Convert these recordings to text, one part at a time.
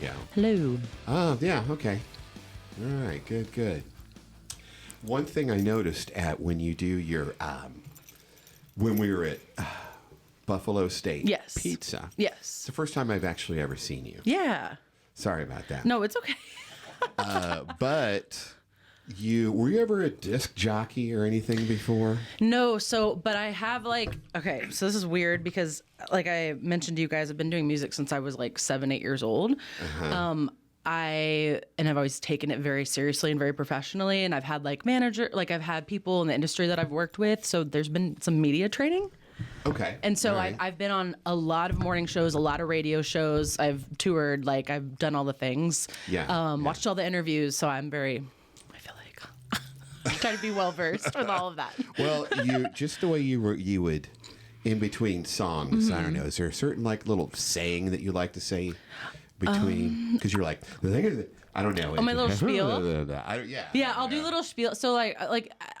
go. Hello. Oh, yeah, okay. All right, good. One thing I noticed when you do your, when we were at Buffalo State Pizza. Yes. It's the first time I've actually ever seen you. Yeah. Sorry about that. No, it's okay. But were you ever a disc jockey or anything before? No, but I have okay, so this is weird because like I mentioned to you guys, I've been doing music since I was like 7-8 years old. Uh-huh. I've always taken it very seriously and very professionally. And I've had I've had people in the industry that I've worked with. So there's been some media training. Okay. And so right. I've been on a lot of morning shows, a lot of radio shows. I've toured, I've done all the things. Yeah. Watched all the interviews. So I feel like trying to be well versed with all of that. Well, just the way you would in between songs, I don't know, is there a certain little saying that you like to say between, because you're like, I don't know. Oh, my little spiel? Yeah, I'll do little spiel. So like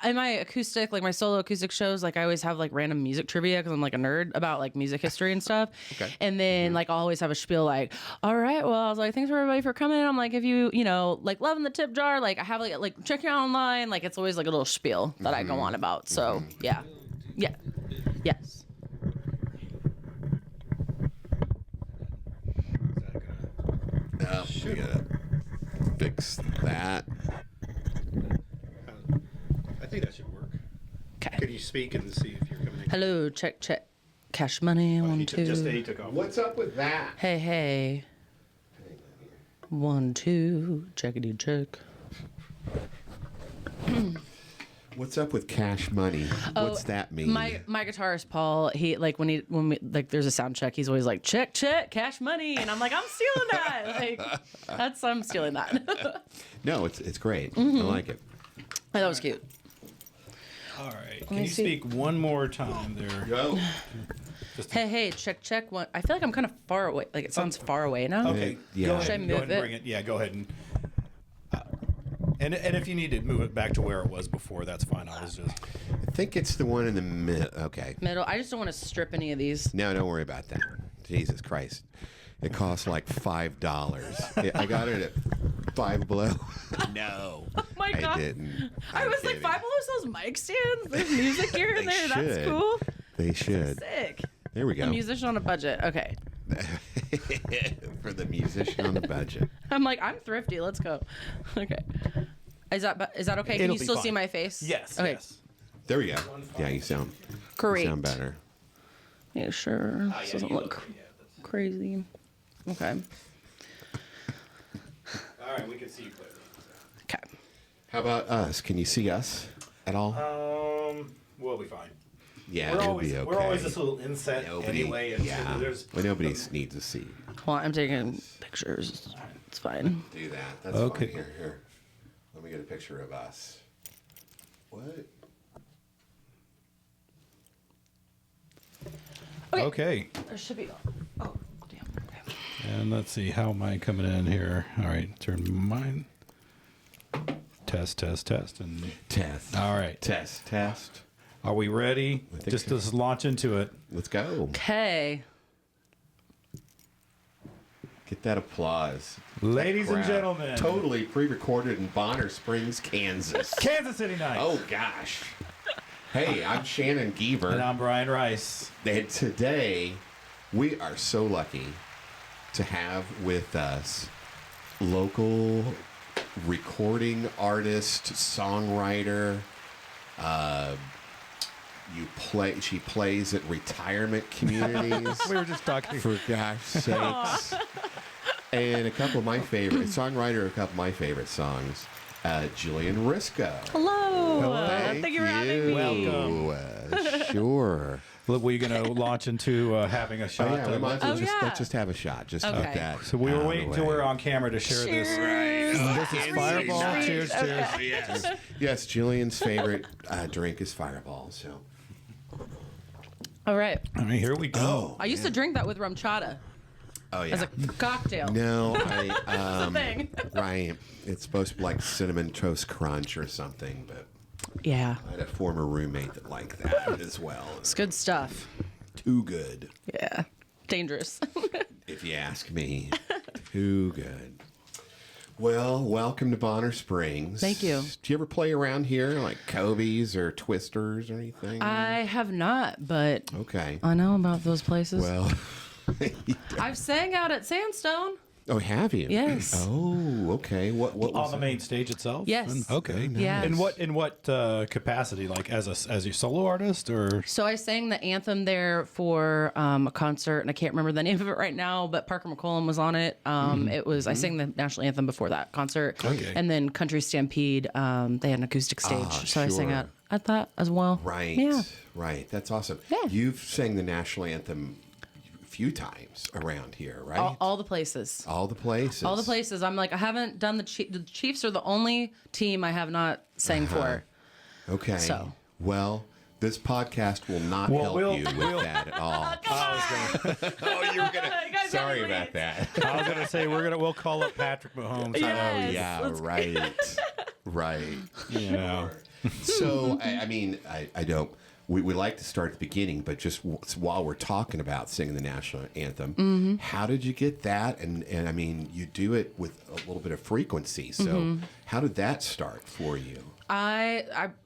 in my acoustic, my solo acoustic shows, I always have random music trivia because I'm a nerd about music history and stuff. Okay. And then I'll always have a spiel all right, well, I was thanks for everybody for coming. I'm if you, loving the tip jar, I have check you out online. It's always a little spiel that I go on about. So yeah. Yes. We gotta fix that. I think that should work. Okay. Could you speak and see if you're coming in? Hello, check. Cash money, 1, 2. He took off. What's up with that? Hey. 1, 2, checkity check. What's up with cash money? What's that mean? My guitarist Paul, he when we there's a sound check, he's always check cash money, and I'm I'm stealing that. I'm stealing that. No, it's great. I like it. That was cute. All right. Can you speak one more time there? Go. Hey, check one. I feel I'm kind of far away. It sounds far away now. Okay. Yeah. Go Should I ahead, move and it? bring it. Yeah, go ahead and if you need to move it back to where it was before, that's fine. I think it's the one in the middle. Okay. Middle. I just don't want to strip any of these. No, don't worry about that. Jesus Christ. It costs $5. I got it at Five Below. No. Oh my God. I didn't. I was kidding. Five Below sells mic stands. There's music here and there. should. That's cool. They should. Sick. There we go. A musician on a budget. Okay. For the musician on the budget. I'm thrifty. Let's go. Okay. Is that okay? Can It'll you be still fine. see my face? Yes. Okay. Yes. There we go. Yeah, you sound Great. You sound better. Yeah, sure. This doesn't look crazy. Okay. All right, we can see you clearly. Okay. How about us? Can you see us at all? We'll be fine. Yeah, we're it'll always be okay. we're always this little inset anyway. And But nobody needs to see. Well, I'm taking pictures. It's fine. Do that. That's Okay. fine. Here. Let me get a picture of us. What? Okay. There should be. Oh, damn. Okay. And let's see, how am I coming in here? All right, turn mine. Test, and Test. all right. Test. Are we ready? think Just so. let's launch into it. Let's go. Okay. Get that applause. Ladies and Crap. gentlemen. Totally pre-recorded in Bonner Springs, Kansas. Kansas City Nights. Oh, gosh. Hey, I'm Shannon Geaver. And I'm Brian Rice. And today, we are so lucky to have with us local recording artist, songwriter. She plays at retirement communities. We were just talking. For gosh sakes. And a couple of my favorite songwriter, songs. Jillian Riscoe. Hello. Thank you for having me. Welcome. Sure. Look, we're going to launch into having a shot. Yeah, we might as well yeah. let's just have a shot. Just to get that. So we were out of waiting the till way. we're on camera to share this. This is Fireball. Cheers. Cheers. Yes, Jillian's favorite drink is Fireball. So. All right. All right, here we go. I used to drink that with rum chata Oh yeah. as a cocktail. No, That's the thing. right. It's supposed to be like cinnamon toast crunch or something, but Yeah. I had a former roommate that liked that as well. It's good stuff. Too good, Yeah. Dangerous. if you ask me. Too good. Well, welcome to Bonner Springs. Thank you. Do you ever play around here, like Kobe's or Twisters or anything? I have not, but Okay. I know about those places. Well, I've sang out at Sandstone. oh, have you? Yes. Oh, okay. What was On the it? main stage itself? Yes. Okay. Yes. In what capacity? Like as your solo artist or? So I sang the anthem there for a concert, and I can't remember the name of it right now, but Parker McCollum was on it. It was I sang the national anthem before that concert, Okay. and then Country Stampede. They had an acoustic stage, so I sang sure. at that as well. Right. Yeah. Right. That's awesome. Yeah. You've sang the national anthem a few times around here, right? All the places. All the places. All the places. I'm like, I haven't done the Chiefs are the only team I have not sang for. Okay. So. Well, this podcast will not Well, help we'll- you with that at all. Oh, you were gonna. Sorry about that. I was gonna say we'll call up Patrick Mahomes. Yes. Yeah. Let's- Right. Right. You know. So I mean, I don't. We like to start at the beginning, but just while we're talking about singing the national anthem, how did you get that? And I mean, you do it with a little bit of frequency. So how did that start for you? I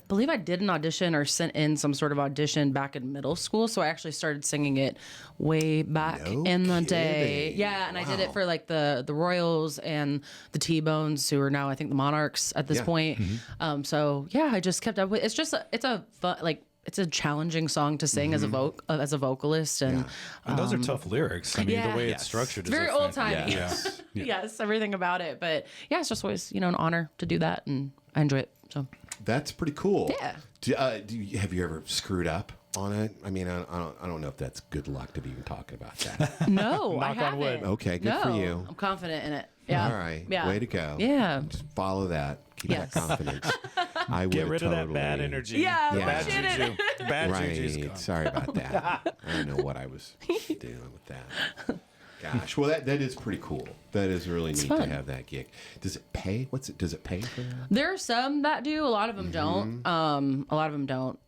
believe I did an audition or sent in some sort of audition back in middle school. So I actually started singing it way back No in the day. kidding. Yeah, and I did Wow. it for like the Royals and the T-Bones, who are now I think the Monarchs at this Yeah. point. So yeah, I just kept up with. It's a fun, like it's a challenging song to sing as a vocalist, and And those are tough lyrics. I mean, yeah. the way Yes. it's structured it's very is old timey. Yes. Yes, everything about it. But yeah, it's just always an honor to do that, and I enjoy it. So That's pretty cool. Yeah. Have you ever screwed up on it? I mean, I don't know if that's good luck to be even talking about that. no, I Knock on wood. haven't. Okay, good for No, you. I'm confident in it. Yeah. All right. Yeah. Way to go. Yeah. Just follow that. Keep Yes. that confidence. I would Get rid totally, of that bad energy. Yeah, The Yeah. bad push it. juju. Bad juju's Right. gone. Sorry about that. I don't know what I was doing with that. Gosh. Well, that is pretty cool. That is really neat to fun. have that gig. Does it pay? Does it pay for that? There are some that do. A lot of them don't. A lot of them don't.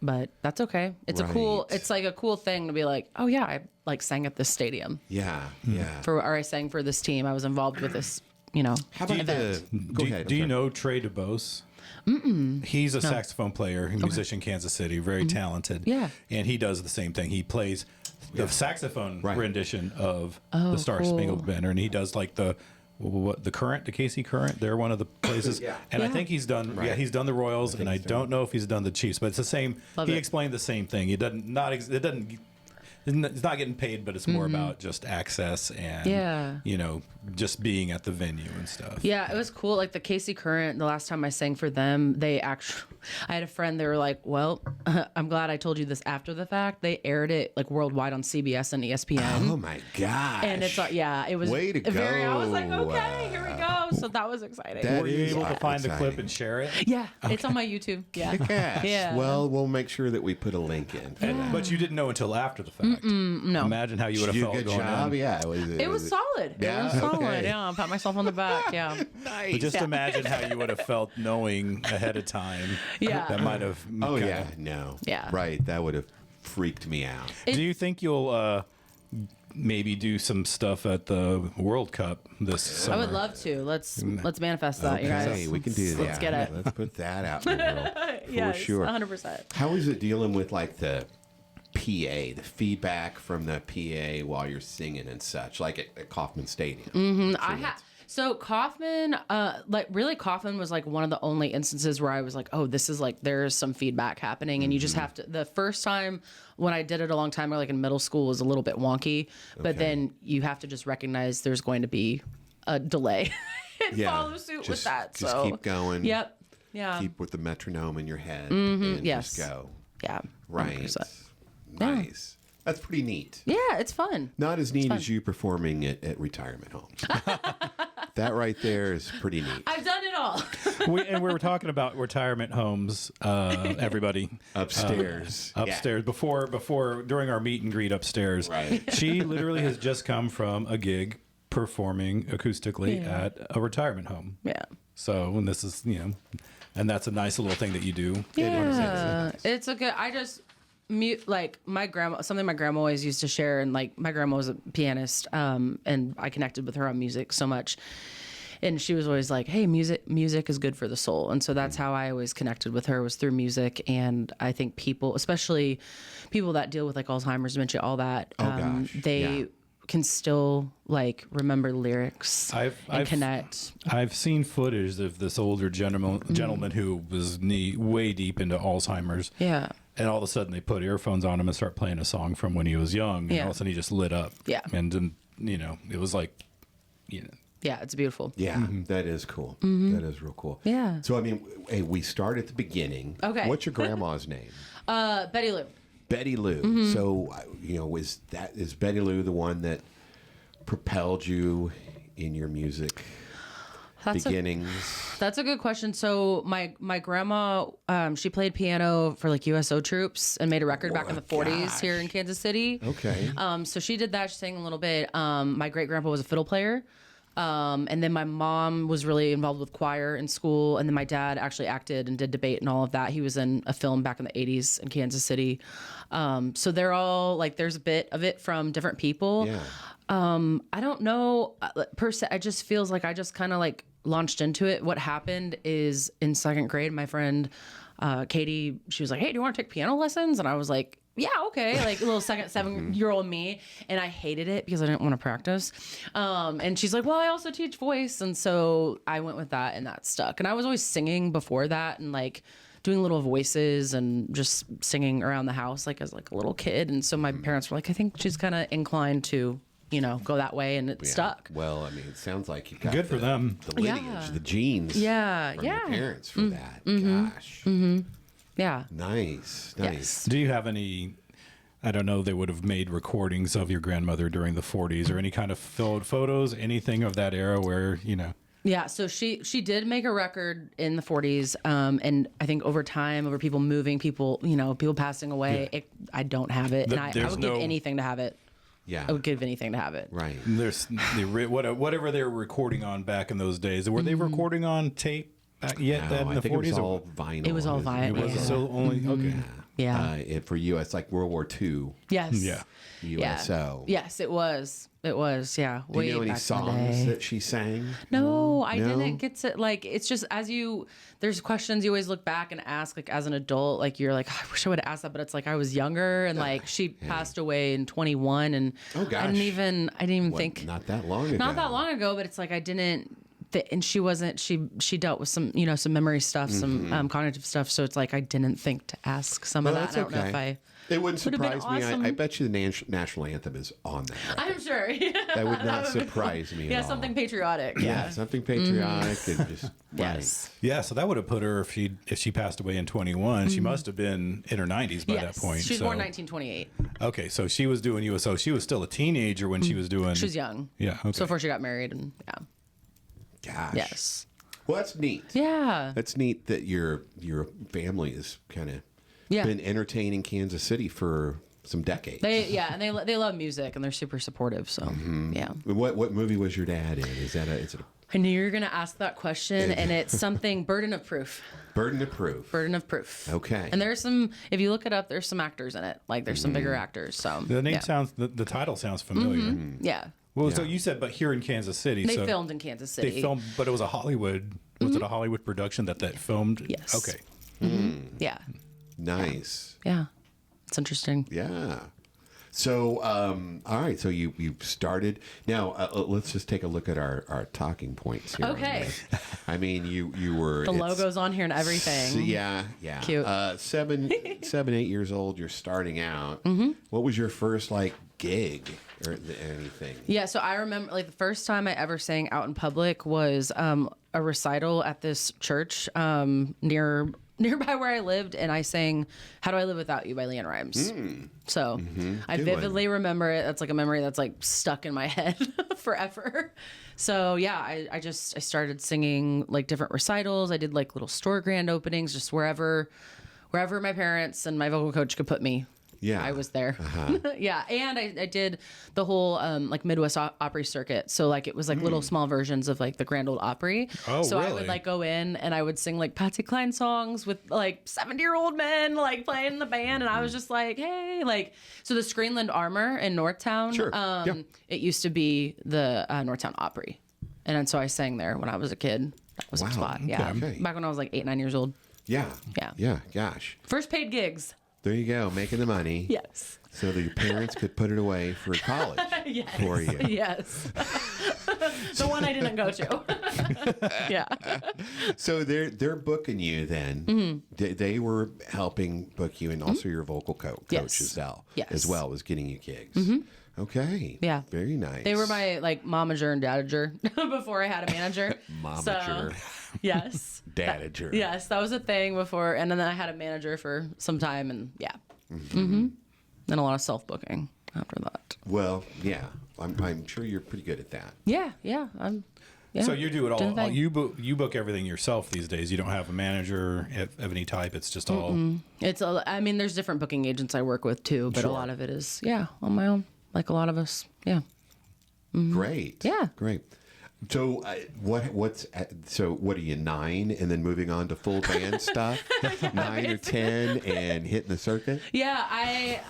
But that's okay. It's Right. it's like a cool thing to be like, oh yeah, I like sang at this stadium Yeah. Yeah. or I sang for this team. I was involved with this, How about event. Go ahead. Do I'm you sorry. know Trey DeBose? He's a saxophone player, musician, Kansas City, very talented. Yeah. And he does the same thing. He plays the saxophone Right. rendition of the Star Spangled Banner, and he does like the Current, the Casey Current. They're one of the places. Yeah. And I Yeah. think he's done. Right. Yeah, he's done the Royals, and I he's done don't know if he's done the Chiefs, but it's the same. Love he it. explained the same thing. It doesn't. It's not getting paid, but it's more about just access and Yeah. just being at the venue and stuff. Yeah, it was cool. Like the Casey Current, the last time I sang for them, I had a friend, they were like, well, I'm glad I told you this after the fact. They aired it like worldwide on CBS and ESPN. Oh my gosh. And it's like, yeah, it was Way to I was like, go. okay, here we go. So that was exciting. That Were you is able to find the clip exciting. and share it? Yeah, it's on my YouTube. Yeah. Yes. Yeah. Well, we'll make sure that we put a link in for that. But you didn't know until after the fact. no. Imagine how you would Did have you do a felt good going job? in. Yeah. It was solid. Yeah? It was solid. Okay. Yeah, I'll pat myself on the back. Yeah. nice. But just imagine how you would have felt knowing ahead of time. Yeah. That might have. Oh kinda- yeah. No. Yeah. Right. That would have freaked me out. Do you think you'll maybe do some stuff at the World Cup this summer? I would love to. Let's manifest that, you guys. Okay, we can do that. Let's get it. Let's put that out in the world for Yes, sure. 100%. How is it dealing with like the PA, the feedback from the PA while you're singing and such, like at Kauffman Stadium? So Kauffman, Kauffman was like one of the only instances where I was like, oh, this is like, there's some feedback happening. And you just have to, the first time when I did it a long time ago, like in middle school, was a little bit wonky, but then you have to just recognize there's going to be a delay and follow suit with that. Just So keep going. Yep. Yeah. Keep with the metronome in your head and Yes. just go. Yeah. Right. 100%. Nice. That's pretty neat. Yeah, it's fun. Not as neat as you performing at retirement homes. That right there is pretty neat. I've done it all. we were talking about retirement homes, everybody. Upstairs. Upstairs before during our meet and greet upstairs. Right. She literally has just come from a gig performing acoustically at a retirement home. Yeah. So, and this is, and that's a nice little thing that you do. Yeah. It's a good, like my grandma, something my grandma always used to share, and like my grandma was a pianist, and I connected with her on music so much. And she was always like, hey, music is good for the soul. And so that's how I always connected with her, was through music. And I think people, especially people that deal with like Alzheimer's, dementia, all that, they can still like remember lyrics and connect. I've seen footage of this older gentleman who was way deep into Alzheimer's. Yeah. And all of a sudden they put earphones on him and start playing a song from when he was young. And all of a sudden he just lit up. Yeah. And then, it was like, Yeah, it's beautiful. Yeah, that is cool. That is real cool. Yeah. So, I mean, hey, we start at the beginning. Okay. What's your grandma's name? Betty Lou. Betty Lou. So, is Betty Lou the one that propelled you in your music beginnings? That's a good question. So my grandma, she played piano for like USO troops and made a record back in the 40s here in Kansas City. Okay. So she did that. She sang a little bit. My great grandpa was a fiddle player. And then my mom was really involved with choir in school. And then my dad actually acted and did debate and all of that. He was in a film back in the 80s in Kansas City. So they're all like, there's a bit of it from different people. Yeah. I don't know per se. It just feels like I just kind of like launched into it. What happened is in second grade, my friend Katie, she was like, hey, do you want to take piano lessons? And I was like, yeah, okay. Like a little 7-year-old me. And I hated it because I didn't want to practice. And she's like, well, I also teach voice. And so I went with that and that stuck. And I was always singing before that and like doing little voices and just singing around the house like as like a little kid. And so my parents were like, I think she's kind of inclined to, go that way, and it stuck. Well, I mean, it sounds like you've got Good for them. The lineage, the genes from your parents for that. Gosh. Yeah. Nice. Yes. Do you have any, I don't know, they would have made recordings of your grandmother during the 40s or any kind of photos, anything of that era where, Yeah, so she did make a record in the 40s, and I think over time, over people moving, people passing away, I don't have it, and I would give anything to have it. Yeah, I would give anything to have it. Right. There's whatever they were recording on back in those days. Were they recording on tape yet in the 40s? It was all vinyl. It was all vinyl. It was still only okay. Yeah. For you, it's like World War II. Yes. Yeah. USO. Yes, it was. It was. Yeah. Do you know any songs that she sang? No, I didn't get to like. It's just there's questions you always look back and ask like as an adult. Like you're like, oh, I wish I would have asked that, but it's like I was younger and like she passed away in 21, and oh gosh, I didn't even think not that long ago. Not that long ago, but it's like I didn't. And she wasn't. She dealt with some some memory stuff, some cognitive stuff. So it's like I didn't think to ask some of that. I don't know if I. It wouldn't surprise me. Awesome. I bet you the national anthem is on that record. I'm sure. That would not surprise me at all. Something patriotic. Yeah, something patriotic and just yes. Right. Yeah, so that would have put her if she passed away in 21. She must have been in her 90s by that point. She was born 1928. Okay, so she was doing USO. She was still a teenager when she was doing. She was young. Yeah. Okay. So before she got married, and Gosh. Yes. Well, that's neat. Yeah. That's neat that your family has kind of been entertaining Kansas City for some decades. They love music and they're super supportive. So yeah. What movie was your dad in? Is it I knew you were going to ask that question, and it's something Burden of Proof. Burden of Proof. Burden of Proof. Okay. And there's some, if you look it up, there's some actors in it. Like there's some bigger actors. So the name sounds, the title sounds familiar. Yeah. Well, so you said, but here in Kansas City. They filmed in Kansas City. They filmed, but it was a Hollywood. Was it a Hollywood production that filmed? Yes. Okay. Yeah. Nice. Yeah. It's interesting. Yeah. So, all right. So you started. Now, let's just take a look at our talking points here. Okay. I mean, you were the logo's on here and everything. Yeah. Cute. 7, 8 years old. You're starting out. What was your first gig or anything? Yeah. So I remember the first time I ever sang out in public was a recital at this church nearby where I lived, and I sang "How Do I Live Without You" by LeAnn Rimes. So I vividly remember it. That's like a memory that's like stuck in my head forever. So yeah, I started singing like different recitals. I did like little store grand openings, just wherever my parents and my vocal coach could put me. I was there. Yeah. And I did the whole like Midwest Opry circuit. So like it was like little small versions of like the Grand Ole Opry. Oh, so really? I would like go in and I would sing like Patsy Cline songs with like 70-year-old men like playing in the band. And I was just like, hey, like, so the Screenland Armor in Northtown, it used to be the Northtown Opry. And so I sang there when I was a kid. That was a spot. Yeah. Okay. Back when I was like 8, 9 years old. Yeah. Yeah. Yeah. Gosh. First paid gigs. There you go. Making the money. Yes. So that your parents could put it away for college for you. Yes. The one I didn't go to. Yeah. So they're booking you then. They were helping book you, and also your vocal coach as well was getting you gigs. Okay. Yeah. Very nice. They were my like momager and dadager before I had a manager. Momager. Yes. Dadager. Yes, that was a thing before, and then I had a manager for some time, and then a lot of self booking after that. Well, yeah, I'm sure you're pretty good at that. Yeah. So you do it all. You book everything yourself these days. You don't have a manager of any type. It's just all. It's I mean, there's different booking agents I work with too, but a lot of it is on my own. Like a lot of us. Yeah. Great. Yeah. Great. So what are you, 9 and then moving on to full band stuff? 9 or 10 and hitting the circuit? Yeah, I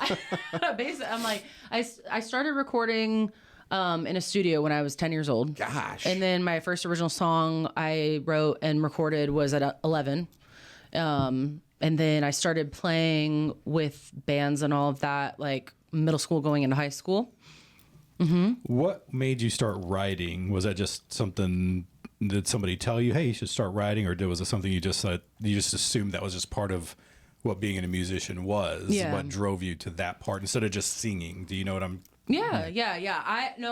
basically I'm like I started recording in a studio when I was 10 years old. Gosh. And then my first original song I wrote and recorded was at 11. And then I started playing with bands and all of that like middle school going into high school. What made you start writing? Was that just something? Did somebody tell you, "Hey, you should start writing," or was it something you just assumed that was just part of what being a musician was? Yeah. What drove you to that part instead of just singing? Do you know what I'm? Yeah.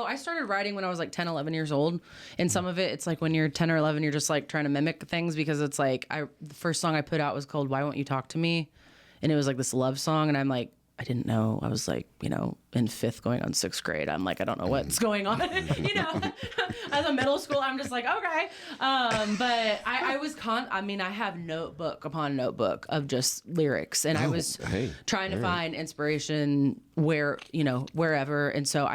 I started writing when I was like 10, 11 years old. And some of it's like when you're 10 or 11, you're just like trying to mimic things because it's like the first song I put out was called "Why Won't You Talk to Me?" And it was like this love song, and I'm like, I didn't know. I was like, in 5th going on 6th grade. I'm like, I don't know what's going on. As a middle school, I'm just like, okay. But I have notebook upon notebook of just lyrics. And I was trying to find inspiration wherever. And so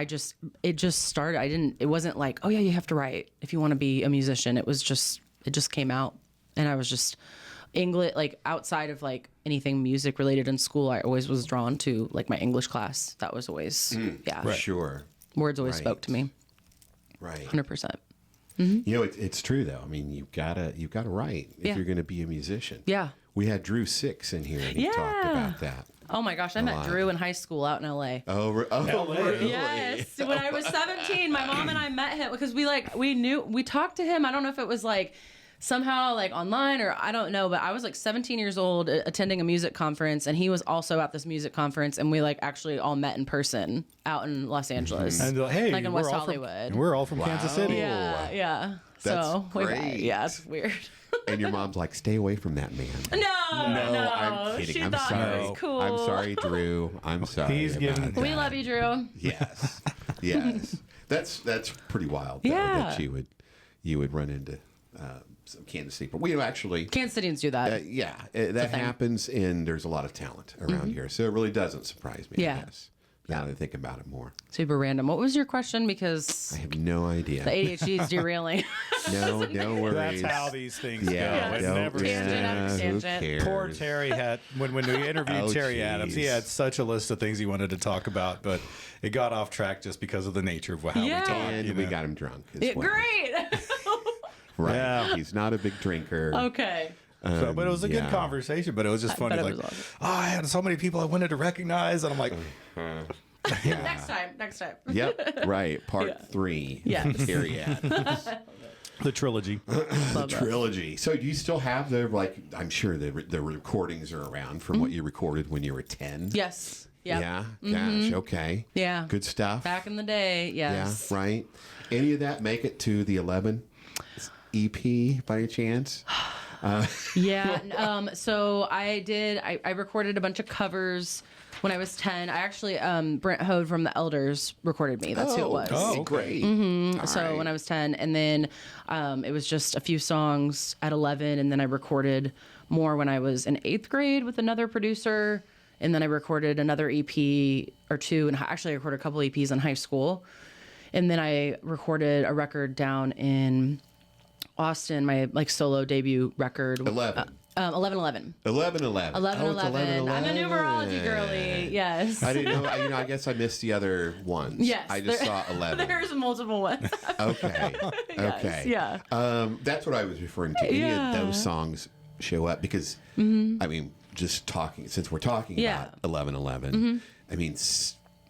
it just started. It wasn't like, oh yeah, you have to write if you want to be a musician. It just came out. And I was just English, like outside of like anything music related in school, I always was drawn to like my English class. That was always, Right. Sure. Words always spoke to me. Right. 100%. It's true though. I mean, you've got to write if you're going to be a musician. Yeah. We had Drew Six in here, and he talked about that. Oh my gosh, I met Drew in high school out in LA. Oh, really? Yes. When I was 17, my mom and I met him because we talked to him. I don't know if it was like somehow like online or I don't know, but I was like 17 years old attending a music conference, and he was also at this music conference, and we like actually all met in person out in Los Angeles. And hey, like in West Hollywood. And we're all from Kansas City. Yeah. That's so great. Yeah, it's weird. And your mom's like, stay away from that man. No, I'm kidding. She I'm thought sorry. He was cool. I'm sorry, Drew. I'm sorry. He's giving. We love you, Drew. Yes. That's pretty wild. Though, that you would run into some Kansas City, but we actually Kansas Cityans do that. That happens, and there's a lot of talent around here, so it really doesn't surprise me. Yeah. I guess. Now that I think about it more. Super random. What was your question? Because I have no idea. The ADHD is derailing. No worries. That's how these things go. Yes. It never Tangent after tangent. Who cares? Poor Terry had when we interviewed Terry Adams, he had such a list of things he wanted to talk about, but it got off track just because of the nature of how we talk. And we got him drunk as well. Great. Right. Yeah. He's not a big drinker. Okay. But it was a good conversation, but it was just funny. It Like, was awesome. I had so many people I wanted to recognize, and I'm like, Next time. Yep. Right. Part 3. Yes. Terry Adams. the trilogy. The trilogy. So do you still have I'm sure the recordings are around from what you recorded when you were 10? Yes. Yep. Yeah. Gosh. Okay. Yeah. Good stuff. Back in the day. Yes. Yeah. Right. Any of that make it to the 11 EP by any chance? Yeah. So I recorded a bunch of covers when I was 10. I actually, Brent Hode from The Elders recorded me. That's who it was. Oh, great. So when I was 10, and then it was just a few songs at 11, and then I recorded more when I was in 8th grade with another producer and then I recorded another EP or two, and actually I recorded a couple EPs in high school, and then I recorded a record down in Austin, my like solo debut record. 11:11. 11:11. 11:11. I'm a numerology girly. Yes. I didn't know. I guess I missed the other ones. Yes. I just saw 11. There's multiple ones. Okay. Yes, Okay. yeah. That's what I was referring to. Any of those songs show up because, I mean, just talking, since we're talking about 11:11, I mean,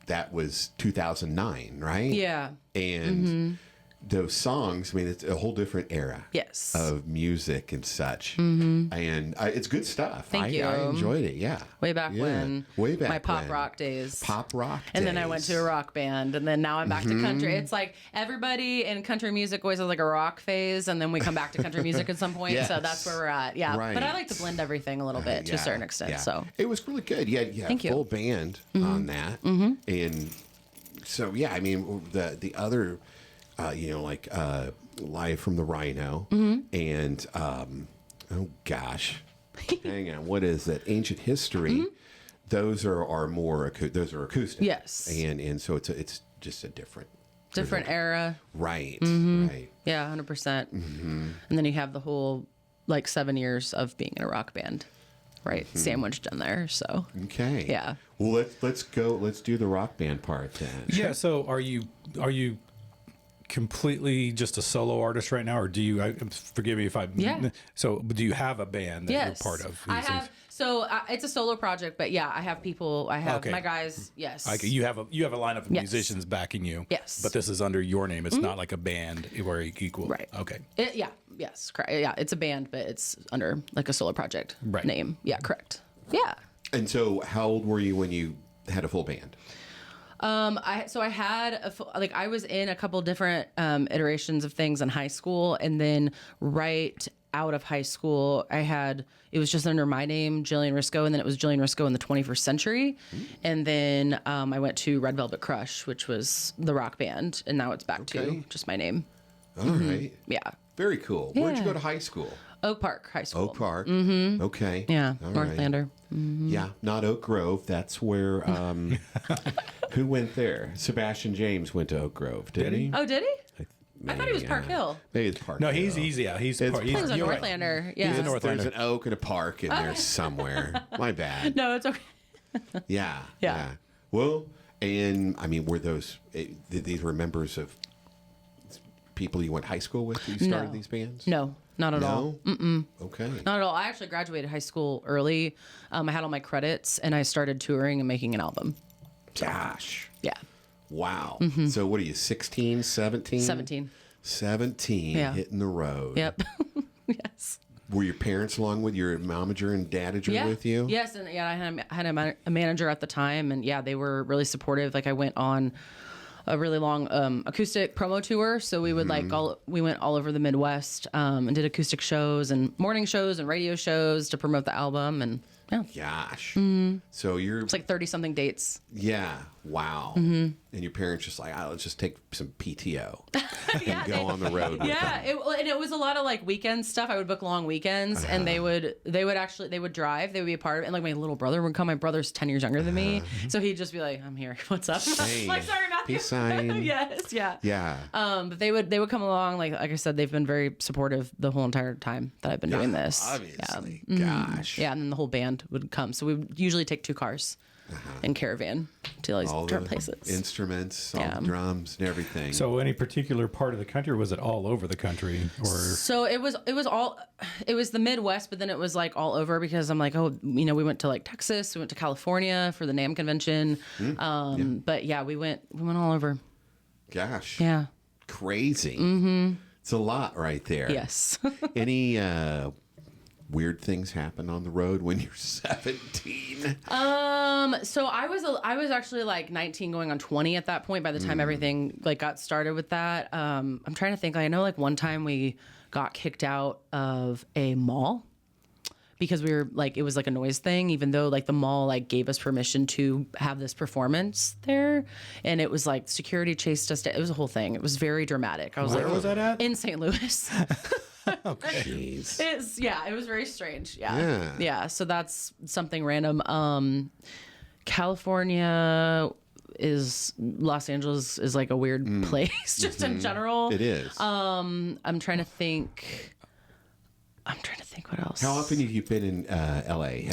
that was 2009, right? Yeah. And those songs, I mean, it's a whole different era of music and such. And it's good stuff. Thank you. I enjoyed it, yeah. Way back when. Way back my pop when. rock days. Pop rock And then I went to a rock band, and then now I'm back to country. It's like everybody in country music always has like a rock phase, and then we come back to country music at some point. Yes. So that's where we're at. Yeah. Right. But I like to blend everything a little bit to a certain extent. Yeah. So it was really good. You had Thank you. full band on that. And so, yeah, I mean, the other, like Live from the Rhino and, oh gosh, hang on, what is that? Ancient History. Those are more, those are acoustic. Yes. And so it's just a different era. Right. Right. Yeah, 100%. And then you have the whole like 7 years of being in a rock band, right? Sandwiched in there. So Okay. Yeah. Well, let's go. Let's do the rock band part then. Yeah. So are you completely just a solo artist right now, or do you? Forgive me if I. Yeah. So do you have a band that you're part of? I have. So it's a solo project, but yeah, I have people. I have my guys. Yes. Okay, you have a lineup of musicians backing you. Yes. But this is under your name. It's not like a band where you equal. Right. Okay. Yes. Correct. Yeah. It's a band, but it's under like a solo project name. Yeah. Correct. Yeah. And so, how old were you when you had a full band? I had I was in a couple different iterations of things in high school, and then right out of high school, it was just under my name, Jillian Riscoe, and then it was Jillian Riscoe in the 21st Century, and then I went to Red Velvet Crush, which was the rock band, and now it's back to just my name. All right. Yeah. Very cool. Where'd you go to high school? Oak Park High School. Oak Park. Okay. Yeah. All Northlander. Right. Yeah, not Oak Grove. That's where. Who went there? Sebastian James went to Oak Grove. Did he? Oh, did he? I thought he was Park Hill. Maybe it's Park No, Hill. he's easy. Yeah, he's He was a Northlander. Yeah. He's a Northlander. There's an oak and a park in there somewhere. My bad. No, it's okay. Yeah. Yeah. Well, and I mean, were these were members of people you went to high school with? You started these bands? No, not at all. Okay. Not at all. I actually graduated high school early. I had all my credits, and I started touring and making an album. Gosh. Yeah. Wow. So what are you, 16, 17? 17. 17, hitting the road. Yep. Yes. Were your parents along with your momager and dadager with you? Yes, and I had a manager at the time, and they were really supportive. Like I went on a really long acoustic promo tour, so we would we went all over the Midwest and did acoustic shows and morning shows and radio shows to promote the album, and Gosh. So it's like 30 something dates. Yeah. Wow. And your parents just like, let's just take some PTO and go on the road. With them. It was a lot of like weekend stuff. I would book long weekends, and they would drive. They would be a part of it. And like my little brother would come. My brother's 10 years younger than me, so he'd just be like, "I'm here. What's up?" Hey, like, sorry, Matthew. peace sign. Yes. Yeah. Yeah. But they would come along. Like I said, they've been very supportive the whole entire time that I've been doing this. Obviously. Yeah. Gosh. Yeah, and then the whole band would come. So we would usually take 2 cars and caravan to all these different places. Instruments, all the drums and everything. So any particular part of the country, or was it all over the country? Or So it was the Midwest, but then it was like all over, because I'm like, we went to like Texas, we went to California for the NAMM convention. But yeah, we went all over. Gosh. Yeah. Crazy. It's a lot right there. Yes. Any weird things happen on the road when you're 17? So I was actually like 19 going on 20 at that point by the time everything like got started with that. I'm trying to think. I know like one time we got kicked out of a mall because we were like, it was like a noise thing, even though like the mall like gave us permission to have this performance there. And it was like security chased us. It was a whole thing. It was very dramatic. where was that at? In St. Louis. Jeez. It was very strange. Yeah. So that's something random. Los Angeles is like a weird place just in general. It is. I'm trying to think what else. How often have you been in LA?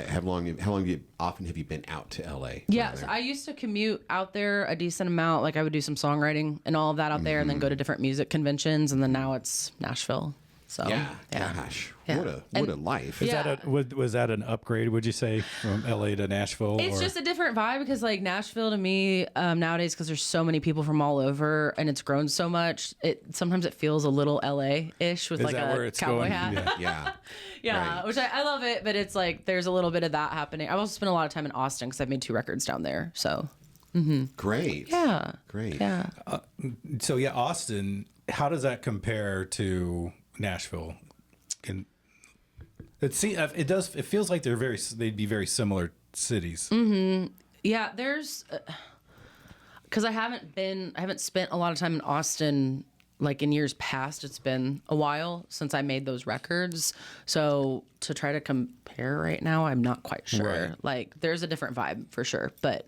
Often have you been out to LA? Yeah, so I used to commute out there a decent amount. Like I would do some songwriting and all of that out there, and then go to different music conventions. And then now it's Nashville. So gosh, Yeah. what a life! Was that an upgrade? Would you say from LA to Nashville? It's just a different vibe because like Nashville to me nowadays, because there's so many people from all over and it's grown so much. Sometimes it feels a little LA-ish with like a cowboy hat. Yeah, right. Which I love it, but it's like there's a little bit of that happening. I've also spent a lot of time in Austin because I've made 2 records down there. So great. Yeah, Great. Yeah. So Austin. How does that compare to Nashville? It feels like they'd be very similar cities. Yeah, there's because I haven't spent a lot of time in Austin like in years past. It's been a while since I made those records, so to try to compare right now, I'm not quite sure. Right. Like there's a different vibe for sure, but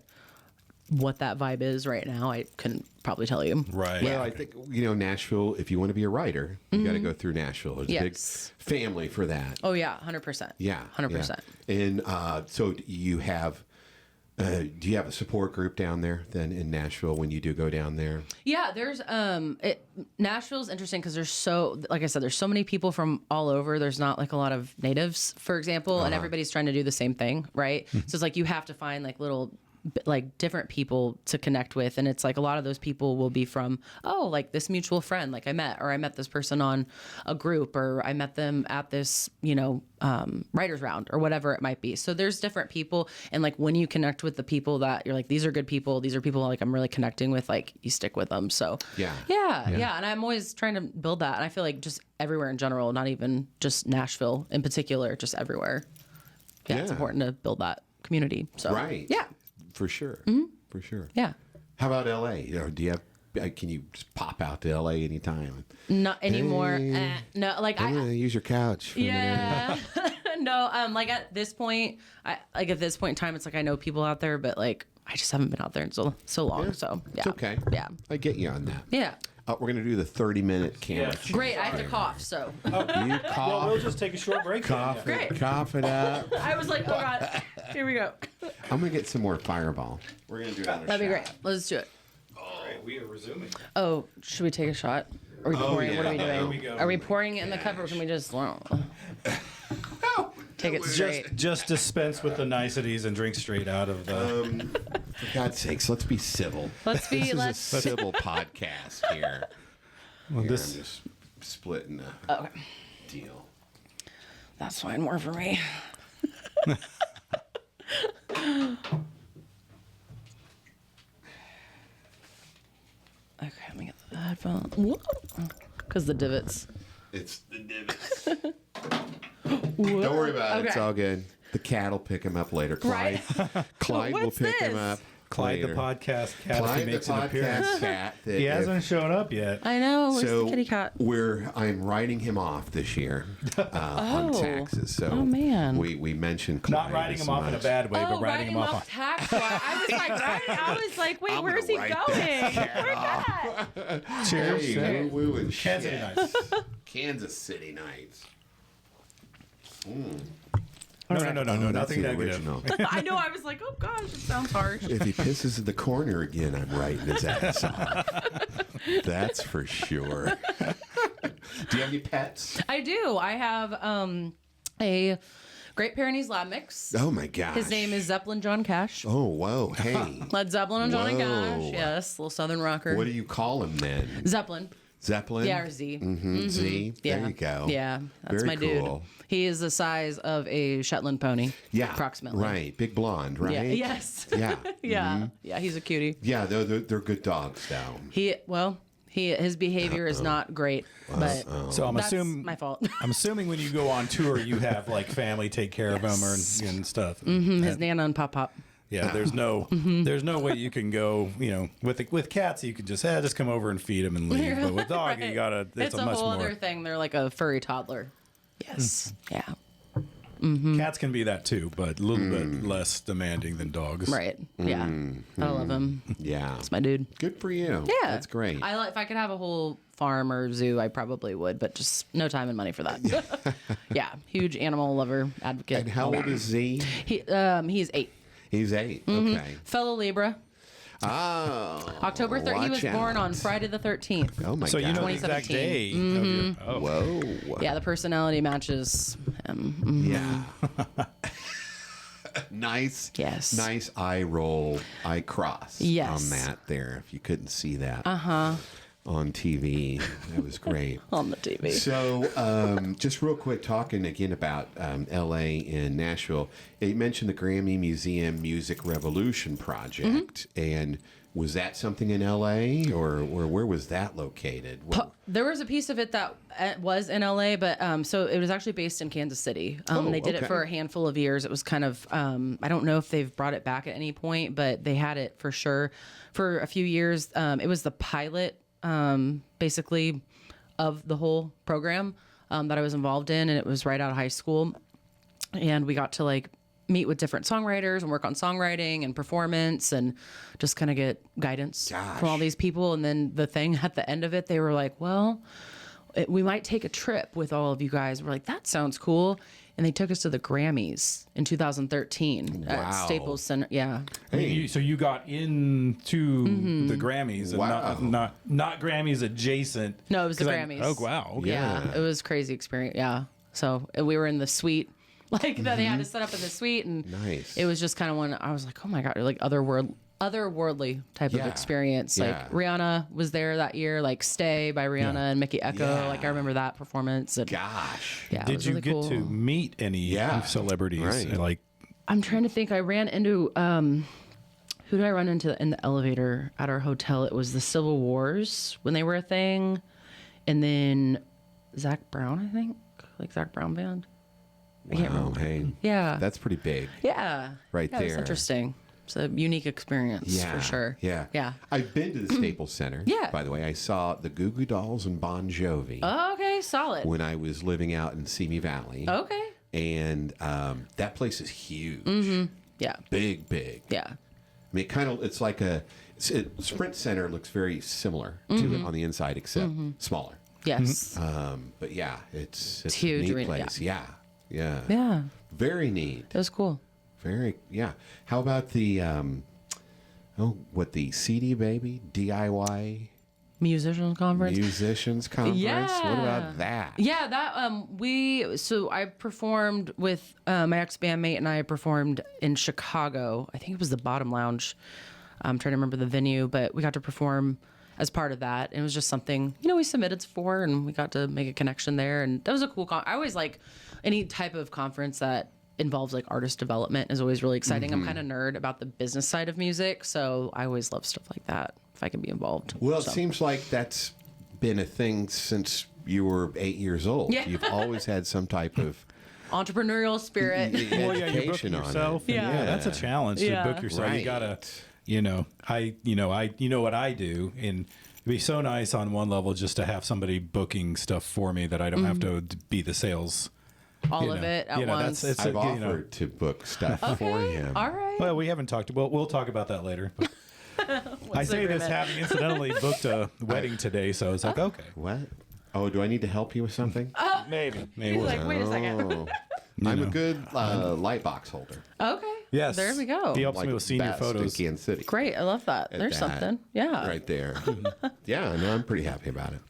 what that vibe is right now, I couldn't probably tell you. Right. Well, I think Nashville. If you want to be a writer, you got to go through Nashville. There's a big family for that. Oh yeah, 100%. Yeah, 100%. And so you have. Do you have a support group down there then in Nashville when you do go down there? Yeah, there's Nashville's interesting because like I said, there's so many people from all over. There's not like a lot of natives, for example, and everybody's trying to do the same thing, right? So it's like you have to find like little like different people to connect with, and it's like a lot of those people will be from like this mutual friend like I met this person on a group, or I met them at this writers round or whatever it might be. So there's different people, and like when you connect with the people that you're like, these are good people, these are people like I'm really connecting with, like you stick with them. So yeah, and I'm always trying to build that, and I feel like just everywhere in general, not even just Nashville in particular, just everywhere. It's important to build that community. So for sure. For sure. Yeah. How about LA? Do you have? Can you just pop out to LA anytime? Not anymore. No, like I'm gonna use your couch. For a minute. No. Like at this point, in time, it's like I know people out there, but like I just haven't been out there in so long. Yeah. So It's okay. Yeah. I get you on that. Yeah. We're gonna do the 30-minute camera. Yeah. Great. I have to cough. So. You cough. Well, we'll just take a short break. Cough it up. I was like, oh god. Here we go. I'm gonna get some more Fireball. We're gonna do another. That'd be great. Let's do it. All right, we are resuming. Oh, should we take a shot? Are we pouring? What are we doing? There we go. Are we pouring it in the cup, or can we just take it straight? Just dispense with the niceties and drink straight out of the. For God's sakes, let's be civil. This is a civil podcast here. Well, I'm just splitting the deal. That's fine. More for me. Okay, let me get the headphone. Because the divots. It's the divots. Don't worry about it. Okay. It's all good. The cat will pick him up later. Clyde will pick him up. Clyde later. the podcast cat. Clyde He makes the an podcast appearance. cat. He hasn't shown up yet. I know. Where's So the kitty cat? I'm writing him off this year on taxes. So man. we mentioned Clyde Not writing him so off in a much. bad way, but writing him off. tax. I was like, I was like, wait, I'm where's he gonna going? write that Where's that? Cheers. Hey, woo and Kansas shit. City Nights. Kansas City Nights. No, That's nothing the negative. original. I know. I was like, oh gosh, it sounds harsh. If he pisses in the corner again, I'm writing his ass off. That's for sure. Do you have any pets? I do. I have a Great Pyrenees Lab Mix. Oh my gosh. His name is Zeppelin John Cash. Oh, whoa. Hey. Led Zeppelin and Johnny Whoa. Cash. Yes, little Southern rocker. What do you call him then? Zeppelin. Zeppelin? Yeah, or Z. Z? Yeah. There you go. Yeah, that's Very my cool. dude. He is the size of a Shetland pony. Yeah. Approximately. Right. Big blonde, right? Yeah. Yes. Yeah. Yeah. Yeah, he's a cutie. Yeah, they're good dogs, though. His behavior is not great, but So I'm that's assuming my fault. I'm assuming when you go on tour, you have like family take care of him and stuff. His Nana and Pop Pop. Yeah, there's no way you can go. With cats, you can just come over and feed them and leave. But with dog, Right. you gotta. It's a a much whole more. other thing. They're like a furry toddler. Yes. Yeah. Cats can be that too, but a little bit less demanding than dogs. Right. Yeah. I love him. Yeah. It's my dude. Good for you. Yeah. That's great. If I could have a whole farm or zoo, I probably would, but just no time and money for that. Yeah. Huge animal lover, advocate. And how old is he? He's 8. He's 8. Mm-hmm. Okay. Fellow Libra. Oh. October 3rd. He was born on Friday the 13th. Oh my So God. you know the exact 2017. day. Of your, oh. Whoa. Yeah, the personality matches him. Yeah. Nice. Yes. Nice eye roll, eye cross Yes. on that there. If you couldn't see that on TV, that was great. On the TV. So, just real quick, talking again about L.A. and Nashville. You mentioned the Grammy Museum Music Revolution Project, and was that something in L.A. or where was that located? There was a piece of it that was in LA, but so it was actually based in Kansas City. They did it for a handful of years. It was kind of, I don't know if they've brought it back at any point, but they had it for sure for a few years. It was the pilot, basically, of the whole program that I was involved in, and it was right out of high school. And we got to meet with different songwriters and work on songwriting and performance and just kind of get guidance from all these people. And then the thing at the end of it, they were like, well, we might take a trip with all of you guys. We're like, that sounds cool. And they took us to the Grammys in 2013 at Staples Center. Yeah. Hey. So you got into the Grammys, and Wow. not Grammys adjacent. No, it was the Grammys. Oh wow. Okay. Yeah. It was a crazy experience. Yeah. So we were in the suite. That they had to set up in the suite, and Nice. it was just kind of when I was like, oh my God, otherworldly type of experience. Yeah. Rihanna was there that year, Stay by Rihanna and Mickey Echo. Yeah. I remember that performance. And Gosh. yeah, it Did was you really get cool. to meet any celebrities? Right. I'm trying to think. I ran into who did I run into in the elevator at our hotel? It was the Civil Wars when they were a thing, and then Zach Brown, I think, Zach Brown Band. I can't remember. Hey. Yeah. That's pretty big. Yeah. Right yeah, It's there. interesting. It's a unique experience for sure. Yeah. Yeah. I've been to the Staples Center. Yeah. By the way, I saw the Goo Goo Dolls and Bon Jovi Oh, okay. Solid. when I was living out in Simi Valley. Okay. And that place is huge. Yeah. Big. Yeah. I mean, it's like Sprint Center looks very similar to it on the inside, except smaller. Yes. But yeah, it's huge a neat arena, place. Yeah. Yeah. Very neat. It was cool. Very, yeah. How about the, the CD Baby DIY Musicians conference. Musicians Conference? Yeah. What about that? Yeah, that I performed with my ex-bandmate, and I performed in Chicago. I think it was the Bottom Lounge. I'm trying to remember the venue, but we got to perform as part of that. And it was just something, we submitted for, and we got to make a connection there. And that was a cool I always like any type of conference that involves artist development is always really exciting. I'm kind of nerd about the business side of music, so I always love stuff like that if I can be involved. Well, it seems like that's been a thing since you were 8 years old. Yeah. You've always had some type of Entrepreneurial spirit. Well, yeah, you're education booking on yourself. it. And Yeah. that's a challenge to Yeah. book yourself. Right. You gotta, what I do, and it'd be so nice on one level just to have somebody booking stuff for me that I don't have to be the sales. All of it at once. I've offered to book stuff for him. All right. Well, we haven't talked. We'll talk about that later. I say this agreement? having incidentally booked a wedding today, so it's like okay, What? Oh, do I need to help you with something? maybe. He's like, wait a second. Oh. I'm a good light box holder. Okay. Yes. There we go. He helps Like me with senior best photos. in Kansas City. Great. I love that. There's that. something. Yeah. Right there. Yeah, no, I'm pretty happy about it.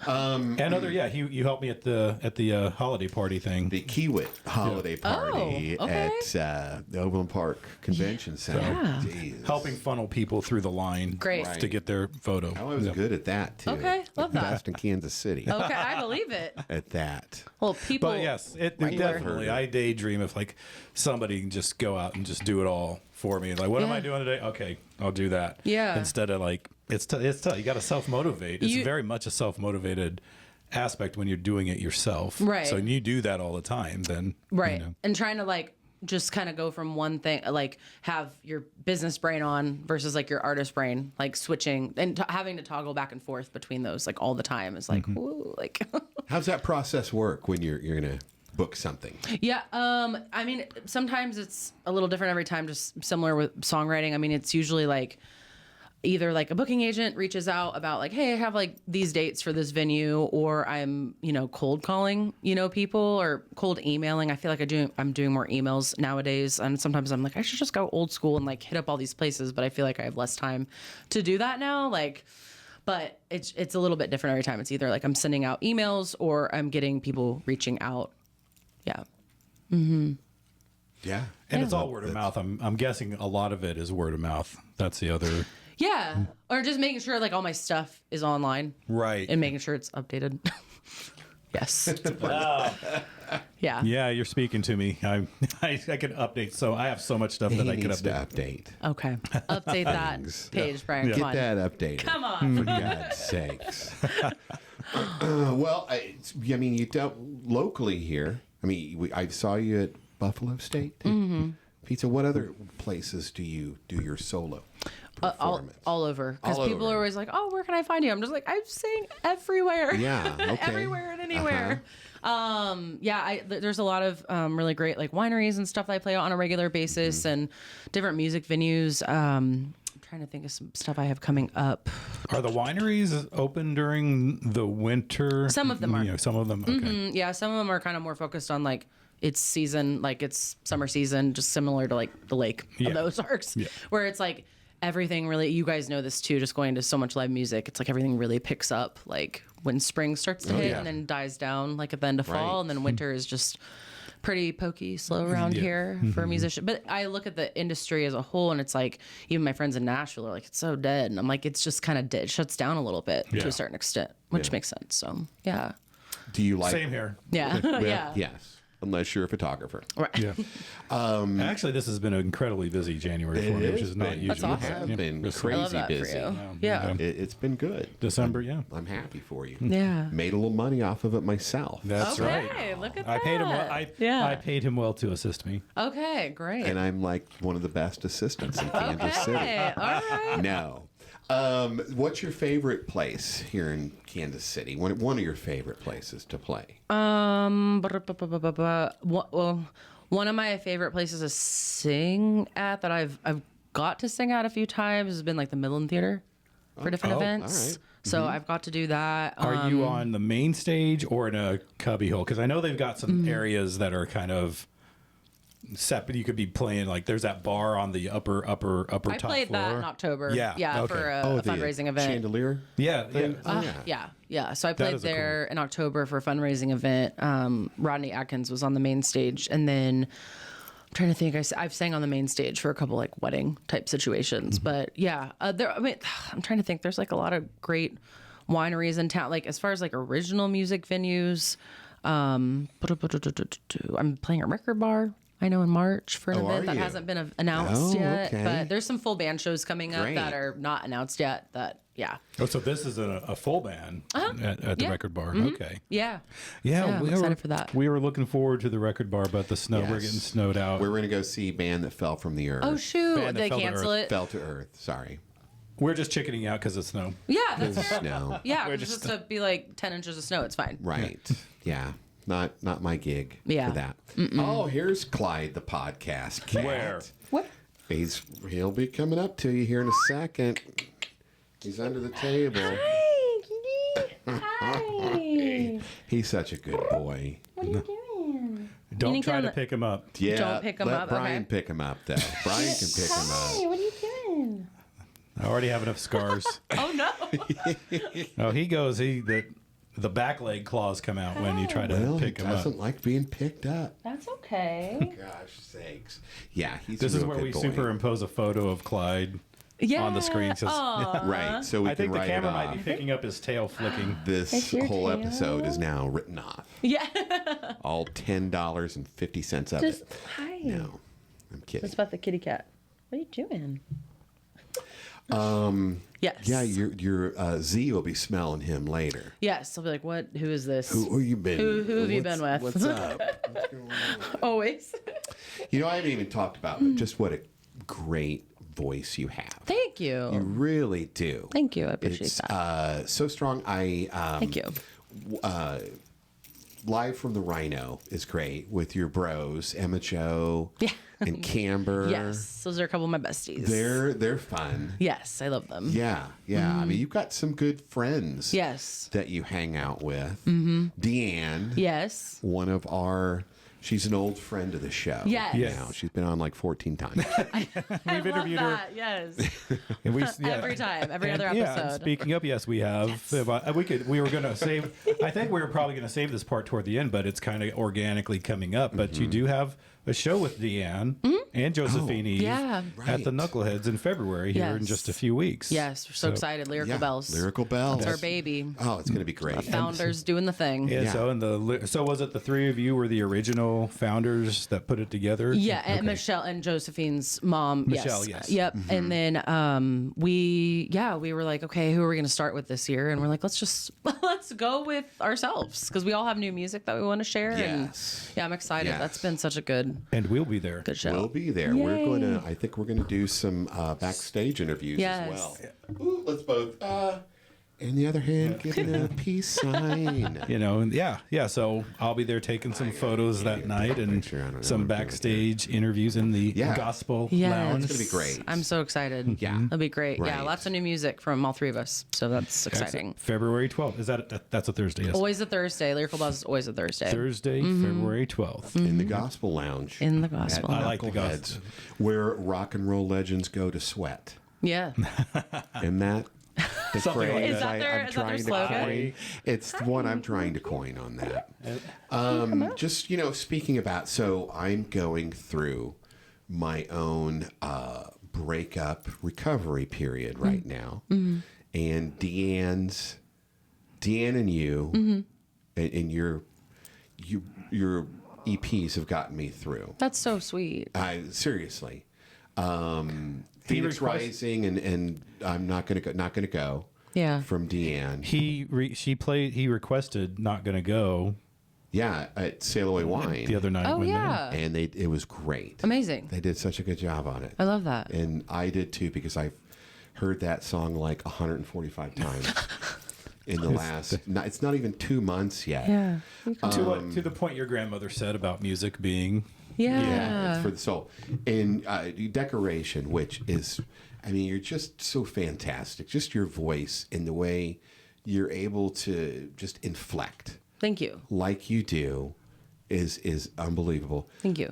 And you helped me at the holiday party thing. The Kiewit holiday party okay. at the Overland Park Convention Center. Yeah. Jeez. Helping funnel people through the line Great. to get their photo. I was good at that too. Okay, love that. Best in Kansas City Okay. I believe it. at that. Well, people. But yes, it Regular. definitely. I daydream if somebody can just go out and just do it all for me. Like, what am I doing today? Okay, I'll do that. Yeah. Instead of it's tough. You got to self motivate. It's very much a self motivated aspect when you're doing it yourself. Right. So when you do that all the time, then Right. And trying to just kind of go from one thing, like have your business brain on versus like your artist brain, like switching and having to toggle back and forth between those like all the time is like, woo, like. How's that process work when you're gonna book something? Yeah, I mean, sometimes it's a little different every time, just similar with songwriting. I mean, it's usually like either like a booking agent reaches out about like, hey, I have like these dates for this venue, or I'm, cold calling, people, or cold emailing. I feel like I'm doing more emails nowadays. And sometimes I'm like, I should just go old school and like hit up all these places, but I feel like I have less time to do that now. But it's a little bit different every time. It's either like I'm sending out emails or I'm getting people reaching out. Yeah. Mm-hmm. Yeah. And it's all word of mouth. I'm guessing a lot of it is word of mouth. That's the other. Yeah. Or just making sure like all my stuff is online. Right. And making sure it's updated. Yes. Yeah. Yeah, you're speaking to me. I can update. So I have so much stuff that I can update. Okay. Update that page, Brian. Get that updated. Come on. For God's sakes. Well, I mean, you don't locally here. I mean, I saw you at Buffalo State. Mm-hmm. Pizza. What other places do you do your solo performance? All over. Because people are always like, oh, where can I find you? I'm just like, I sing everywhere. Yeah. Okay. Everywhere and anywhere. There's a lot of really great like wineries and stuff that I play on a regular basis, and different music venues. I'm trying to think of some stuff I have coming up. Are the wineries open during the winter? Some of them are. Some of them. Okay. Mm-hmm. Yeah, some of them are kind of more focused on like it's season, like it's summer season, just similar to like the lake of the Ozarks, where it's like everything really, you guys know this too, just going to so much live music, it's like everything really picks up like when spring starts to hit and then dies down like at the end of fall, and then winter is just pretty pokey, slow around here for a musician. But I look at the industry as a whole, and it's like even my friends in Nashville are like, it's so dead, and I'm like, it's just kind of dead. It shuts down a little bit to a certain extent, which makes sense. So yeah. Do you like? Same here. Yeah. Well, yes. Unless you're a photographer. Right. Yeah. Actually, this has been an incredibly busy January for me, which is not usual. That's awesome. It's been I love crazy that busy. for you. Yeah. It's been good. December, I'm happy for you. Yeah. Made a little money off of it myself. That's right. Okay, look at I that. paid him well. I paid him well to assist me. Okay, great. And I'm like one of the best assistants in Kansas City. All right. No. What's your favorite place here in Kansas City? One of your favorite places to play? Well, one of my favorite places to sing at that I've got to sing at a few times has been like the Midland Theater for different events. All right. So I've got to do that. Are you on the main stage or in a cubby hole? Because I know they've got some areas that are kind of separate. You could be playing like there's that bar on the upper top floor. I played that in October. Yeah, for a fundraising event. Chandelier? Yeah. Yeah. So I played there in October for a fundraising event. Rodney Atkins was on the main stage, and then I'm trying to think. I've sang on the main stage for a couple like wedding type situations, but yeah, I'm trying to think. There's like a lot of great wineries in town. Like as far as like original music venues, I'm playing at Record Bar. I know in March for an event that hasn't been announced yet, but there's some full band shows coming up that are not announced yet. Oh, so this is a full band at the Record Bar. Okay. Yeah. I'm excited for that. We were looking forward to the Record Bar, but the snow, we're getting snowed out. We're going to go see Band That Fell from the Earth. Oh, shoot. Band Did That they Fell to cancel it? Fell to Earth. Sorry. We're just chickening out because of snow. Yeah, that's fair. Snow. Yeah, just to be like 10 inches of snow. It's fine. Right. Yeah. Not my gig Yeah. for that. Oh, here's Clyde, the podcast cat. Where? What? He'll be coming up to you here in a second. He's under the table. Hi, kitty. Hi. He's such a good boy. What are you doing? Don't try to pick him up. Yeah, Don't pick him let up, Brian okay. pick him up, though. Brian can pick him up. What are you doing? I already have enough scars. Oh, no. Oh, he goes. The back leg claws come out when you try to pick him He up. doesn't like being picked up. That's okay. Gosh sakes. Yeah, he's This a is real where we good boy. superimpose a photo of Clyde on the screen. Right, so we I can think the write camera it might off. be picking up his tail flicking. This whole episode is now written off. Yeah. All $10.50 of it. Hi. No, I'm kidding. It's about the kitty cat. What are you doing? Yes. Yeah, your Z will be smelling him later. Yes. I'll be like, what? Who is this? Who you been? Who have you been with? What's up? What's going on? Always. You know, I haven't even talked about just what a great voice you have. Thank you. You really do. Thank you. I appreciate It's that. so strong. Thank you. Live from the Rhino is great with your bros, Emma Jo and Camber. Yes. Those are a couple of my besties. They're fun. Yes. I love them. Yeah, yeah. I mean, you've got some good friends. Yes. That you hang out with. Deanne. Yes. One of our. She's an old friend of the show. Yes. Now. She's been on like 14 times. We've interviewed her. Yes. And Every time, every other Yeah, episode. and speaking of, yes, we have. We were going to save. I think we were probably going to save this part toward the end, but it's kind of organically coming up. But you do have a show with Deanne and Josephine Eve yeah. at the Knuckleheads in February here in Yes. just a few weeks. Yes, we're so excited. Lyrical Bells. Lyrical Bells. That's our baby. Oh, it's going to be great. Founders doing the thing. Yeah, Yeah. So was it the three of you were the original founders that put it together? Yeah, and Michelle and Josephine's mom. Michelle, yes. Yep. And then we were like, okay, who are we going to start with this year? And we're like, let's go with ourselves because we all have new music that we want to share. Yes. And yeah, I'm excited. Yes. That's been such a good And we'll be there. show. We'll be there. Yay. I think we're gonna do some backstage interviews Yes. as well. Ooh, let's both. And the other hand, giving a peace sign. You know, and yeah. So I'll be there taking some photos that night and sure I don't know some what I'm doing backstage interviews in the gospel Yes. lounge. It's gonna be great. I'm so excited. Yeah. It'll be great. Yeah, Right. lots of new music from all three of us. So that's exciting. February 12th. Is that's a Thursday? Yes. Always a Thursday. Lyrical Buzz is always a Thursday. Thursday, February 12th. In the gospel lounge. In the gospel. I like the Knuckleheads, gospel. where rock and roll legends go to sweat. Yeah. And that. The Something like Is that their- I'm is that their trying to slogan? coin. It's the one I'm trying to coin on that. Just speaking about, so I'm going through my own breakup recovery period right now, and Deanne and you, and your EPs have gotten me through. That's so sweet. Seriously. Phoenix Rising and I'm not gonna go. Yeah. From Deanne. He requested Not Gonna Go Yeah, at Sail Away Wine the other night. Oh, when yeah. and it was great. Amazing. They did such a good job on it. I love that. And I did too because I've heard that song like 145 times in the last. It's not even 2 months yet. Yeah. To the point your grandmother said about music being Yeah. It's for the soul. And Decoration, which is, I mean, you're just so fantastic. Just your voice and the way you're able to just inflect Thank you. like you do is unbelievable. Thank you.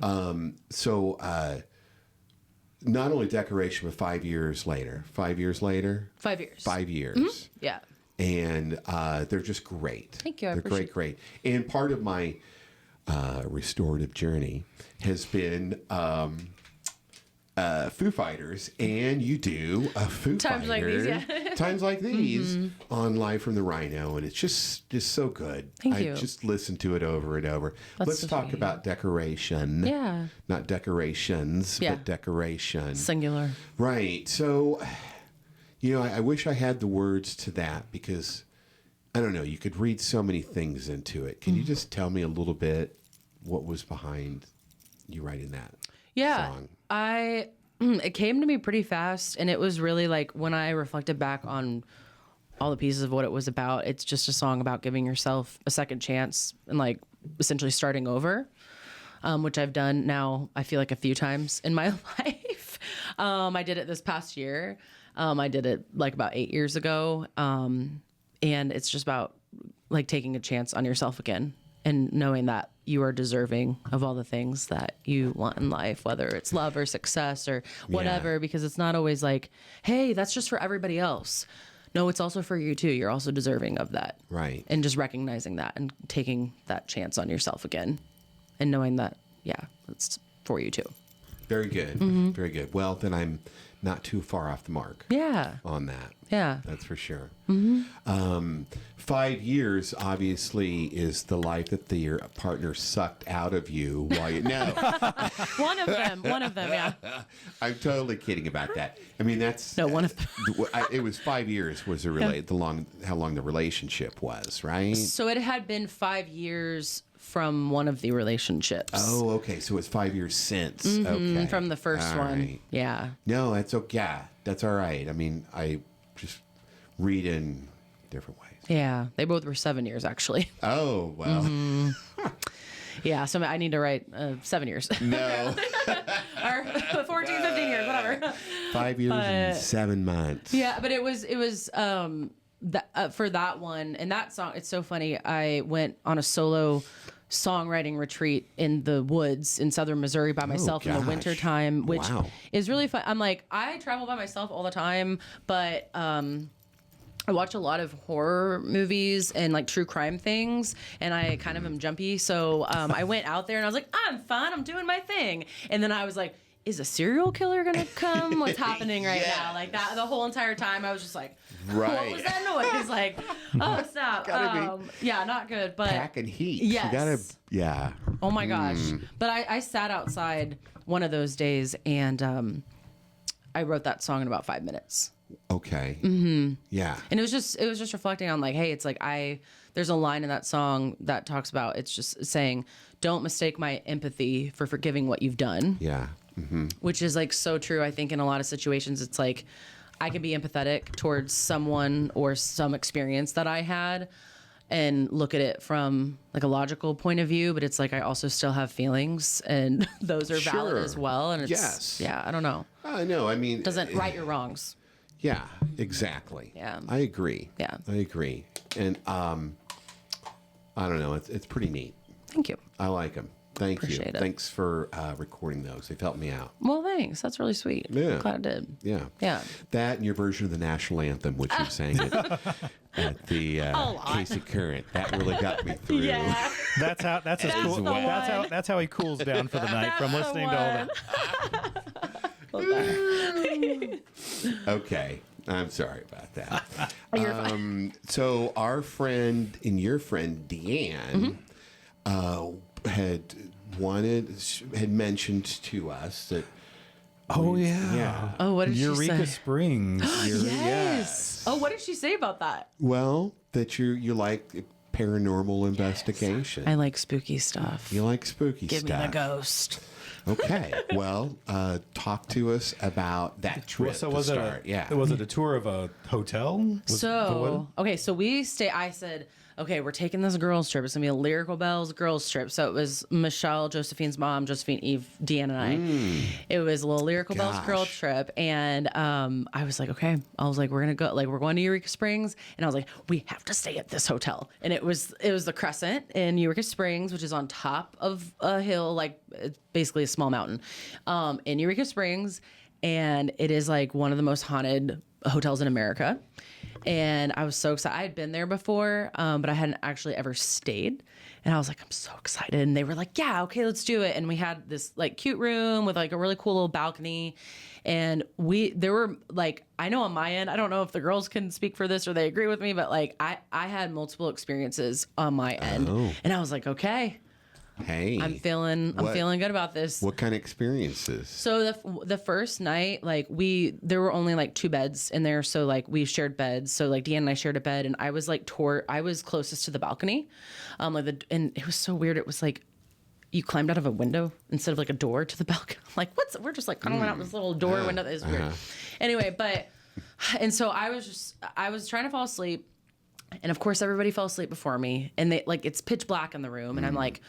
So not only Decoration, but 5 years later. 5 years later? 5 years. 5 years. Yeah. And they're just great. Thank you. I They're appreciate great. And part of my restorative journey has been Foo Fighters, and you do a Foo Times like Fighter these, yeah. times like these on Live from the Rhino, and it's just so good. Thank I you. just listen to it over and over. That's Let's so talk sweet. about Decoration. Yeah. Not decorations, Yeah. but decoration. Singular. Right. So, I wish I had the words to that because, I don't know, you could read so many things into it. Can you just tell me a little bit what was behind you writing that song? It came to me pretty fast, and it was really like when I reflected back on all the pieces of what it was about, it's just a song about giving yourself a second chance and like essentially starting over, which I've done now, I feel like a few times in my life. I did it this past year. I did it like about 8 years ago. And it's just about like taking a chance on yourself again and knowing that you are deserving of all the things that you want in life, whether it's love or success or whatever, because it's not always like, hey, that's just for everybody else. No, it's also for you too. You're also deserving of that. Right. And just recognizing that and taking that chance on yourself again and knowing that, yeah, it's for you too. Very good. Very good. Well, then I'm not too far off the mark. Yeah. On that. Yeah. That's for sure. Mm-hmm. 5 years, obviously, is the life that your partner sucked out of you while you... No. One of them, yeah. I'm totally kidding about that. I mean, that's... No, one of them. It was 5 years was how long the relationship was, right? So it had been 5 years from one of the relationships. Oh, okay. So it's 5 years since. Okay. From the first All one. right. Yeah. No, that's okay. Yeah, that's all right. I mean, I just read in different ways. Yeah. They both were 7 years, actually. Oh, well. Yeah. So I need to write 7 years. No. Or 14, 15 years, whatever. 5 years and 7 months. Yeah. But it was for that one and that song. It's so funny. I went on a solo songwriting retreat in the woods in southern Missouri by myself in the winter time, which is really fun. I'm like, I travel by myself all the time, but I watch a lot of horror movies and like true crime things, and I kind of am jumpy. So I went out there and I was like, I'm fun. I'm doing my thing. And then I was like, is a serial killer going to come? What's happening right now? Like that, the whole entire time I was just like, what was that noise? Like, oh, stop. Yeah, not good. But packing heat. Yes. You gotta, yeah. Oh my gosh. But I sat outside one of those days and I wrote that song in about 5 minutes. Okay. Mm-hmm. Yeah. And it was just reflecting on like, hey, it's like there's a line in that song that talks about, it's just saying, don't mistake my empathy for forgiving what you've done. Yeah. Mm-hmm. Which is like so true. I think in a lot of situations, it's like I can be empathetic towards someone or some experience that I had and look at it from like a logical point of view, but it's like I also still have feelings and those are valid as well. And it's, yeah, I don't know. I know. I mean, doesn't right your wrongs. Yeah, exactly. Yeah. I agree. Yeah. I agree. And I don't know. It's pretty neat. Thank you. I like them. Thank Appreciate you. it. Thanks for recording those. They've helped me out. Well, thanks. That's really sweet. Yeah. Glad I did. Yeah. Yeah. That and your version of the national anthem, which you sang at the Casey Current. That really got me through. Yeah. That's how he cools down for the night from listening to all that. Okay. I'm sorry about that. You're fine. So our friend and your friend Deanne had mentioned to us that. Oh yeah. Oh, what did she Eureka say? Springs. Yes. Oh, what did she say about that? Well, that you like paranormal investigation. I like spooky stuff. You like spooky Give stuff. me the ghost. Okay. Well, talk to us about that trip. So was it a tour of a hotel? So we stay. I said, okay, we're taking this girls trip. It's gonna be a Lyrical Bells girls trip. So it was Michelle, Josephine's mom, Josephine, Eve, Deanne, and I. It was a little Lyrical Bells girl trip, and I was like, okay. I was like, we're gonna go. Like, we're going to Eureka Springs, and I was like, we have to stay at this hotel. And it was the Crescent in Eureka Springs, which is on top of a hill, like it's basically a small mountain, in Eureka Springs, and it is like one of the most haunted hotels in America. And I was so excited. I had been there before, but I hadn't actually ever stayed. And I was like, I'm so excited. And they were like, yeah, okay, let's do it. And we had this like cute room with like a really cool little balcony. And there were like, I know on my end, I don't know if the girls can speak for this or they agree with me, but like I had multiple experiences on my end. And I was like, okay. Hey, I'm feeling good about this. What kind of experiences? So the first night, like there were only like 2 beds in there. So like we shared beds. So like Deanne and I shared a bed, and I was like I was closest to the balcony. And it was so weird. It was like you climbed out of a window instead of like a door to the balcony. Like we're just like kind of went out this little door window. It's weird. Anyway, and so I was trying to fall asleep, and of course everybody fell asleep before me, and it's pitch black in the room, and I'm like,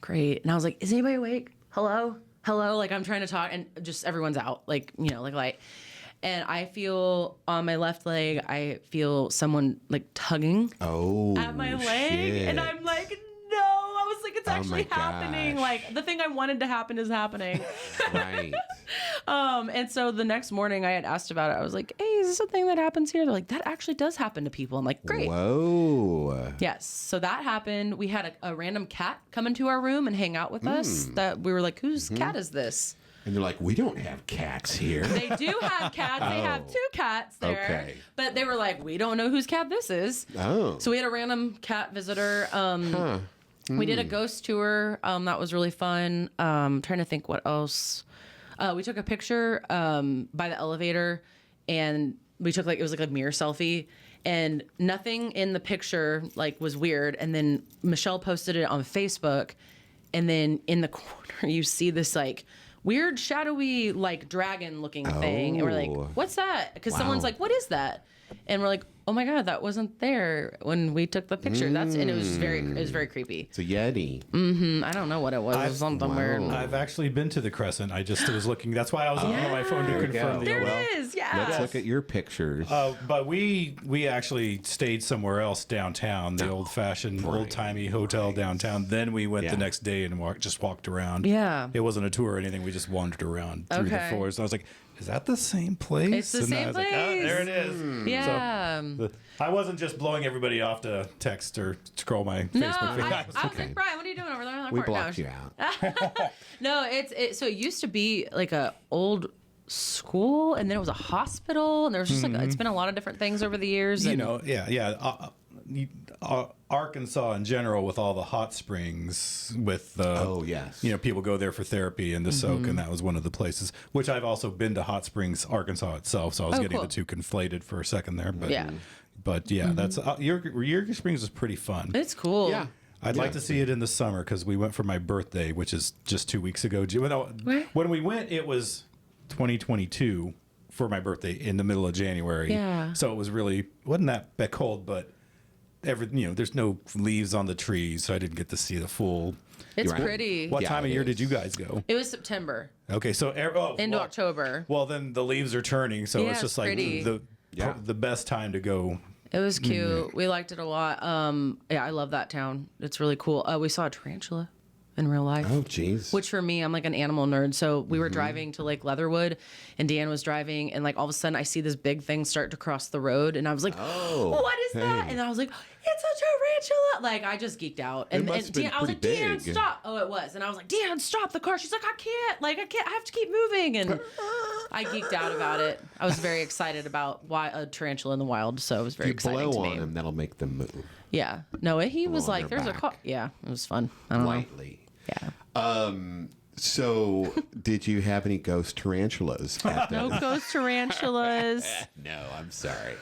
great. And I was like, is anybody awake? Hello? Like I'm trying to talk and just everyone's out, like, like light. And I feel on my left leg, I feel someone like tugging at my leg. Shit. And I'm like, no. I was like, it's actually happening. Gosh. Like the thing I wanted to happen is happening. Right. And so the next morning I had asked about it. I was like, hey, is this a thing that happens here? They're like, that actually does happen to people. I'm like, great. Whoa. Yes. So that happened. We had a random cat come into our room and hang out with us that we were like, whose cat is this? And they're like, we don't have cats here. They do have cats. They have 2 cats there. Okay. But they were like, we don't know whose cat this is. Oh. So we had a random cat visitor. We did a ghost tour. That was really fun. Trying to think what else. We took a picture by the elevator, and we took it was like a mirror selfie, and nothing in the picture like was weird. And then Michelle posted it on Facebook, and then in the corner you see this like weird shadowy like dragon looking thing, and we're like, what's that? Because someone's like, what is that? And we're like, oh my God, that wasn't there when we took the picture. And it was very creepy. It's a Yeti. I don't know what it was. It was something weird. I've actually been to the Crescent. I just was looking. That's why I was looking on my phone to confirm the There URL. it is. Yeah. Let's look at your pictures. But we actually stayed somewhere else downtown, the old-fashioned, old-timey hotel downtown. Then we went the next day and just walked around. Yeah. It wasn't a tour or anything. We just wandered around through the floors. And I was like, is that the same place? It's the same I was place. like, oh, there it is. Yeah. So, I wasn't just blowing everybody off to text or scroll my Facebook feed. I was like, Brian, what are you doing over there in the We court? blocked you out. No, so it used to be like a old school, and then it was a hospital, and there was just like it's been a lot of different things over the years. You And, know, Arkansas in general, with all the hot springs, with people go there for therapy and the soak, and that was one of the places. Which I've also been to Hot Springs, Arkansas itself, so I was getting the two conflated for a second there. But that's Yerkes Springs is pretty fun. it's cool. Yeah. I'd like to see it in the summer because we went for my birthday, which is just 2 weeks ago. When we went, it was 2022 for my birthday in the middle of January. Yeah. So it wasn't that cold, but there's no leaves on the trees, so I didn't get to see the full. It's pretty. What time of year did you guys go? It was September Okay, so into October. Well, then the leaves are turning, so Yeah, it's just like pretty. the best time to go. It was cute. We liked it a lot. I love that town. It's really cool. We saw a tarantula in real life. Oh, jeez. Which for me, I'm like an animal nerd. So we were driving to Lake Leatherwood, and Deanne was driving, and like all of a sudden I see this big thing start to cross the road, and I was like, what is that? And I was like, it's a tarantula. Like I just geeked out. And Deanne, I was like, Deanne, stop. Oh, it was. And I was like, Deanne, stop the car. She's like, I can't. I have to keep moving. And I geeked out about it. I was very excited about a tarantula in the wild. So it was very exciting to me. If you blow on them, that'll make them move. Yeah. No, he was on like, their there's a back. car. Yeah, it was fun. I don't know. Lightly. Yeah. So, did you have any ghost tarantulas? No ghost tarantulas. No, I'm sorry.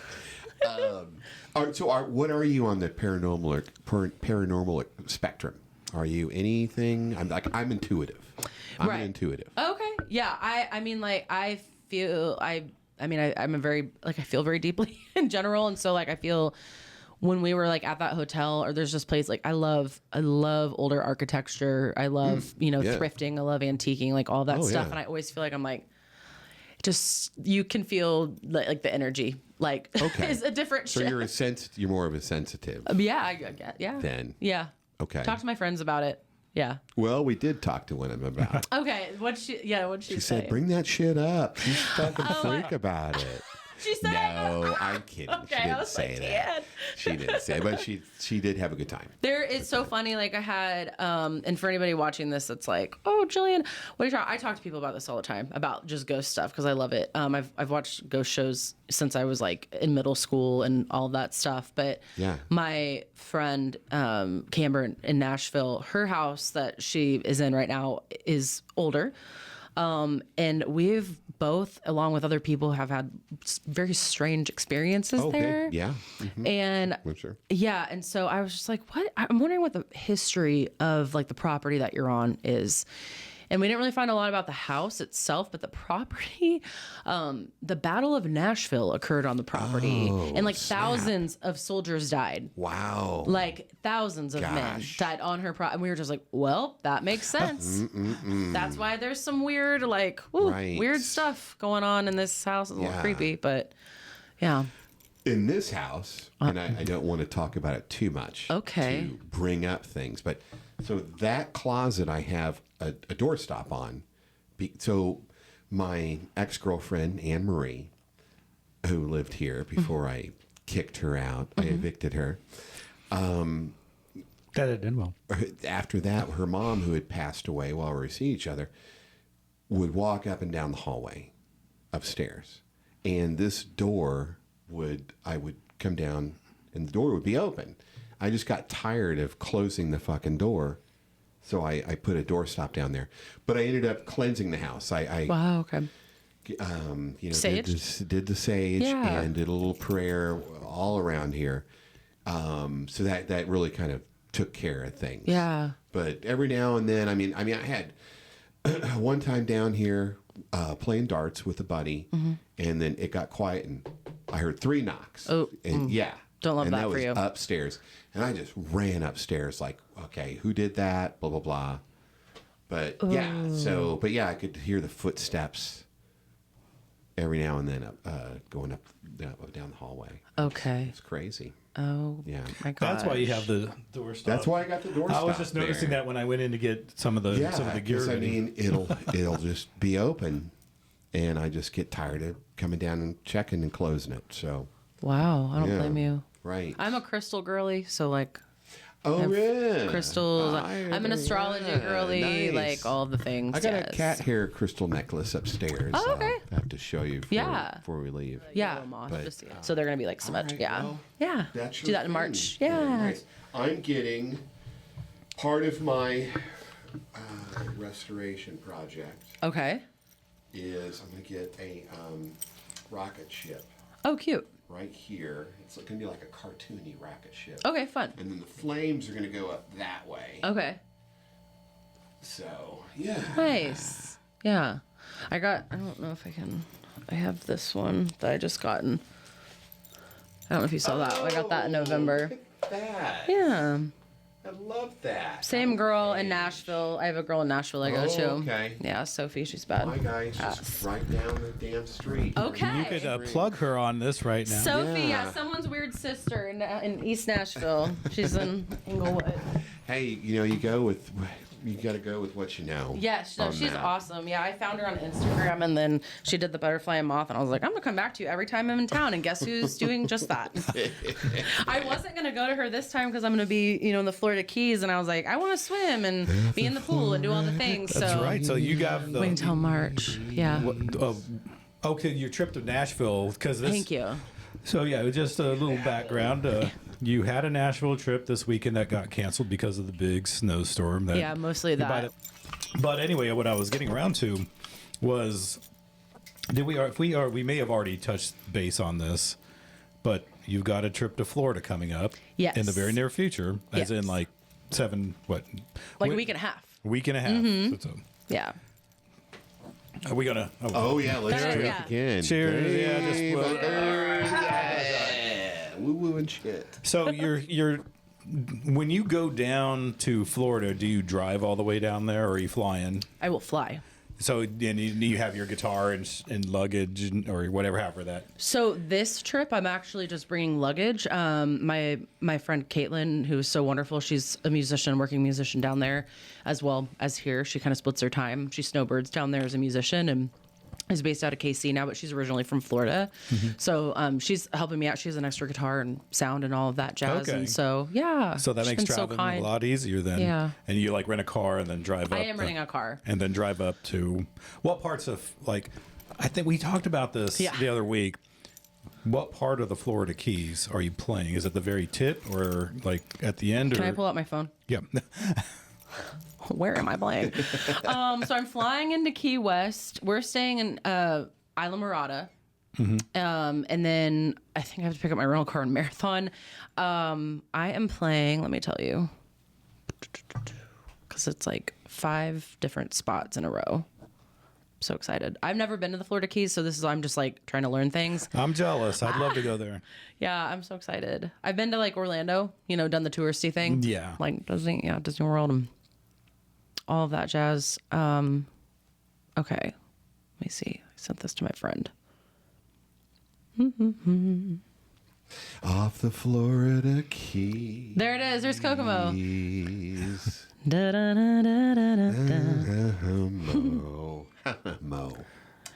What are you on the paranormal spectrum? Are you anything? I'm intuitive. I'm Right. intuitive. Okay. Yeah. I feel I feel very deeply in general. And so I feel when we were at that hotel, or there's this place, I love older architecture. I love, thrifting. I love antiquing, all that stuff. Yeah. And I always feel like I'm just, you can feel the energy, Okay. is a different So shit. you're more of a sensitive. Yeah. I get, yeah. Then. Yeah. Okay. Talk to my friends about it. Yeah. Well, we did talk to one of them about it. Okay. What'd she She say? said, bring that shit up. She's fucking freak about it. She said, No, I'm kidding. Okay, She I didn't was say like, that. "Dad." She didn't say it, but she did have a good time. There is so funny. I had, and for anybody watching this, it's oh, Jillian, what are you talking? I talk to people about this all the time, about just ghost stuff, because I love it. I've watched ghost shows since I was in middle school and all of that stuff. But Yeah. my friend Camber in Nashville, her house that she is in right now is older. And we've both, along with other people, have had very strange experiences there. Okay. Yeah. Mhm. And I'm sure. yeah, and so I was just what? I'm wondering what the history of the property that you're on is. And we didn't really find a lot about the house itself, but the property, the Battle of Nashville occurred on the property, and thousands of soldiers died. Wow. Thousands of men died on her property. And we were just well, that makes sense. That's why there's some weird, weird stuff going on in this house. It's a little creepy, but yeah. In this house, and I don't want to talk about it too much. Okay. To bring up things, but so that closet I have a doorstop on. So my ex-girlfriend Anne Marie, who lived here before I kicked her out, I evicted her. That it did well. After that, her mom, who had passed away while we were seeing each other, would walk up and down the hallway upstairs, and this door I would come down and the door would be open. I just got tired of closing the fucking door, so I put a doorstop down there. But I ended up cleansing the house. Wow, okay. Sage? Did the sage and did a little prayer all around here. So that really kind of took care of things. Yeah. But every now and then, I mean, I had one time down here playing darts with a buddy, and then it got quiet, and I heard 3 knocks. Oh, and don't love and that for was you. Upstairs, and I just ran upstairs like, okay, who did that? Blah blah blah. But I could hear the footsteps every now and then going up down the hallway. Okay. It's crazy. Oh, yeah. My gosh. That's why you have the door stop. That's why I got the door stop. I was just noticing that when I went in to get some of the gear ready. I mean, it'll just be open, and I just get tired of coming down and checking and closing it. So. Wow, I don't blame you. Right. I'm a crystal girly, so like. Oh yeah. Crystals. I'm an astrology girly, nice. like all the things. I got a cat hair crystal necklace upstairs. Oh, okay. I have to show you before we leave. Yeah. But, so they're gonna be like symmetric. Right, yeah. well, yeah. That's Do that in March. Yeah. Nice. I'm getting part of my restoration project. Okay. I'm gonna get a rocket ship. Oh, cute. Right here. It's going to be like a cartoony rocket ship. Okay, fun. And then the flames are going to go up that way. Okay. So, yeah. Nice. Yeah. I don't know if I have this one that I just gotten. I don't know if you saw that. I got that in November. Look at that. Yeah. I love that. Same girl in Nashville. I have a girl in Nashville I go to. Okay. Yeah, Sophie. She's bad. My guy's just right down the damn street. Okay. You could plug her on this right now. Sophie, someone's weird sister in East Nashville. She's in Inglewood. Hey, you got to go with what you know. Yes, no, she's awesome. Yeah, I found her on Instagram, and then she did the butterfly and moth, and I was like, I'm gonna come back to you every time I'm in town, and guess who's doing just that? I wasn't gonna go to her this time because I'm gonna be, in the Florida Keys, and I was like, I want to swim and be in the pool and do all the things. That's right. So you got wait until March. Yeah. Okay, your trip to Nashville because Thank you. So yeah, just a little background. You had a Nashville trip this weekend that got canceled because of the big snowstorm. Mostly that. But anyway, what I was getting around to was, we may have already touched base on this, but you've got a trip to Florida coming up. Yes. In the very near future, as in like a week and a half. Week and a half. Mm-hmm. So, yeah. Are we gonna? Oh yeah, let's drink again. Cheers! Woo woo and shit. So you're when you go down to Florida, do you drive all the way down there, or are you flying? I will fly. So and you have your guitar and luggage or whatever, however that. So this trip, I'm actually just bringing luggage. My friend Caitlin, who's so wonderful, she's a musician, working musician down there, as well as here. She kind of splits her time. She snowbirds down there as a musician and is based out of KC now, but she's originally from Florida. Mm-hmm. So she's helping me out. She has an extra guitar and sound and all of that jazz. Okay. And so, yeah. So that makes traveling a lot easier then. Yeah. And you rent a car and then drive up. I am renting a car. And then drive up to what parts of, I think we talked about this the other week. What part of the Florida Keys are you playing? Is it the very tip or at the end? Can I pull out my phone? Yeah. Where am I playing? So I'm flying into Key West. We're staying in Isla Mirada. Mm-hmm. And then I think I have to pick up my rental car in Marathon. I am playing, let me tell you, because it's 5 different spots in a row. I'm so excited. I've never been to the Florida Keys, so I'm just trying to learn things. I'm jealous. I'd love to go there. Yeah, I'm so excited. I've been to Orlando, done the touristy thing. Yeah. Disney World and all of that jazz. Okay. Let me see. I sent this to my friend. Off the Florida Keys. There it is. There's Kokomo. Mo.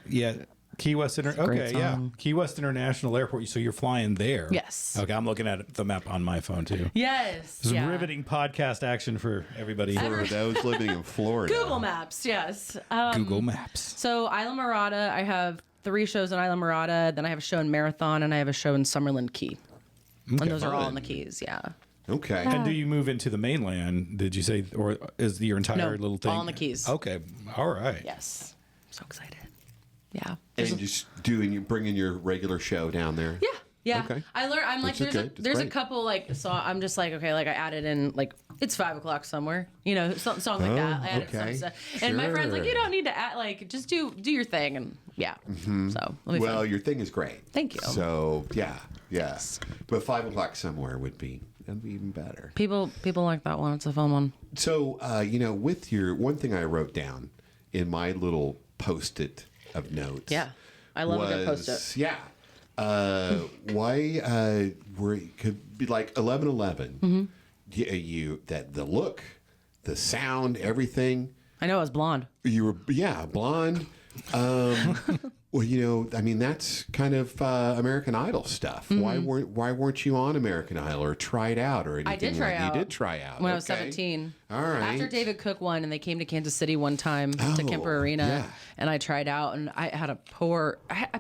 Yeah. Key West great song. Key West International Airport. So you're flying there. Yes. Okay, I'm looking at the map on my phone too. Yes. This is riveting podcast action for everybody. For those living in Florida. Google Maps, yes. Google Maps. So Isla Mirada, I have 3 shows in Isla Mirada. Then I have a show in Marathon, and I have a show in Summerlin Key. Okay. And those are all in the Keys, yeah. Okay. And do you move into the mainland? Did you say, or is your entire little thing? all in the Keys. Okay, all right. Yes. So excited. Yeah. And just bringing your regular show down there. Yeah. Yeah. Okay. I learned, I'm like, there's a great. couple, like, so I'm just like, okay, like I added in, like, it's 5 o'clock somewhere, you know, song like that. I added some stuff. And my friend's like, you don't need to add, like, just do your thing. And yeah. So, Well, your thing is great. Thank you. So, yeah. But 5 o'clock somewhere would be even better. People like that one. It's a fun one. So, with your one thing I wrote down in my little Post-it of notes. Yeah. I love a good Post-it. Yeah. Why could be like 11:11. Mm-hmm. That the look, the sound, everything. I know I was blonde. You were blonde. Well, I mean that's kind of American Idol stuff. Mm-hmm. Why weren't you on American Idol or tried out or anything? I did try out. You did try out When I was 17. All right. After David Cook won, and they came to Kansas City one time to Kemper Arena, yeah. and I tried out, and I had I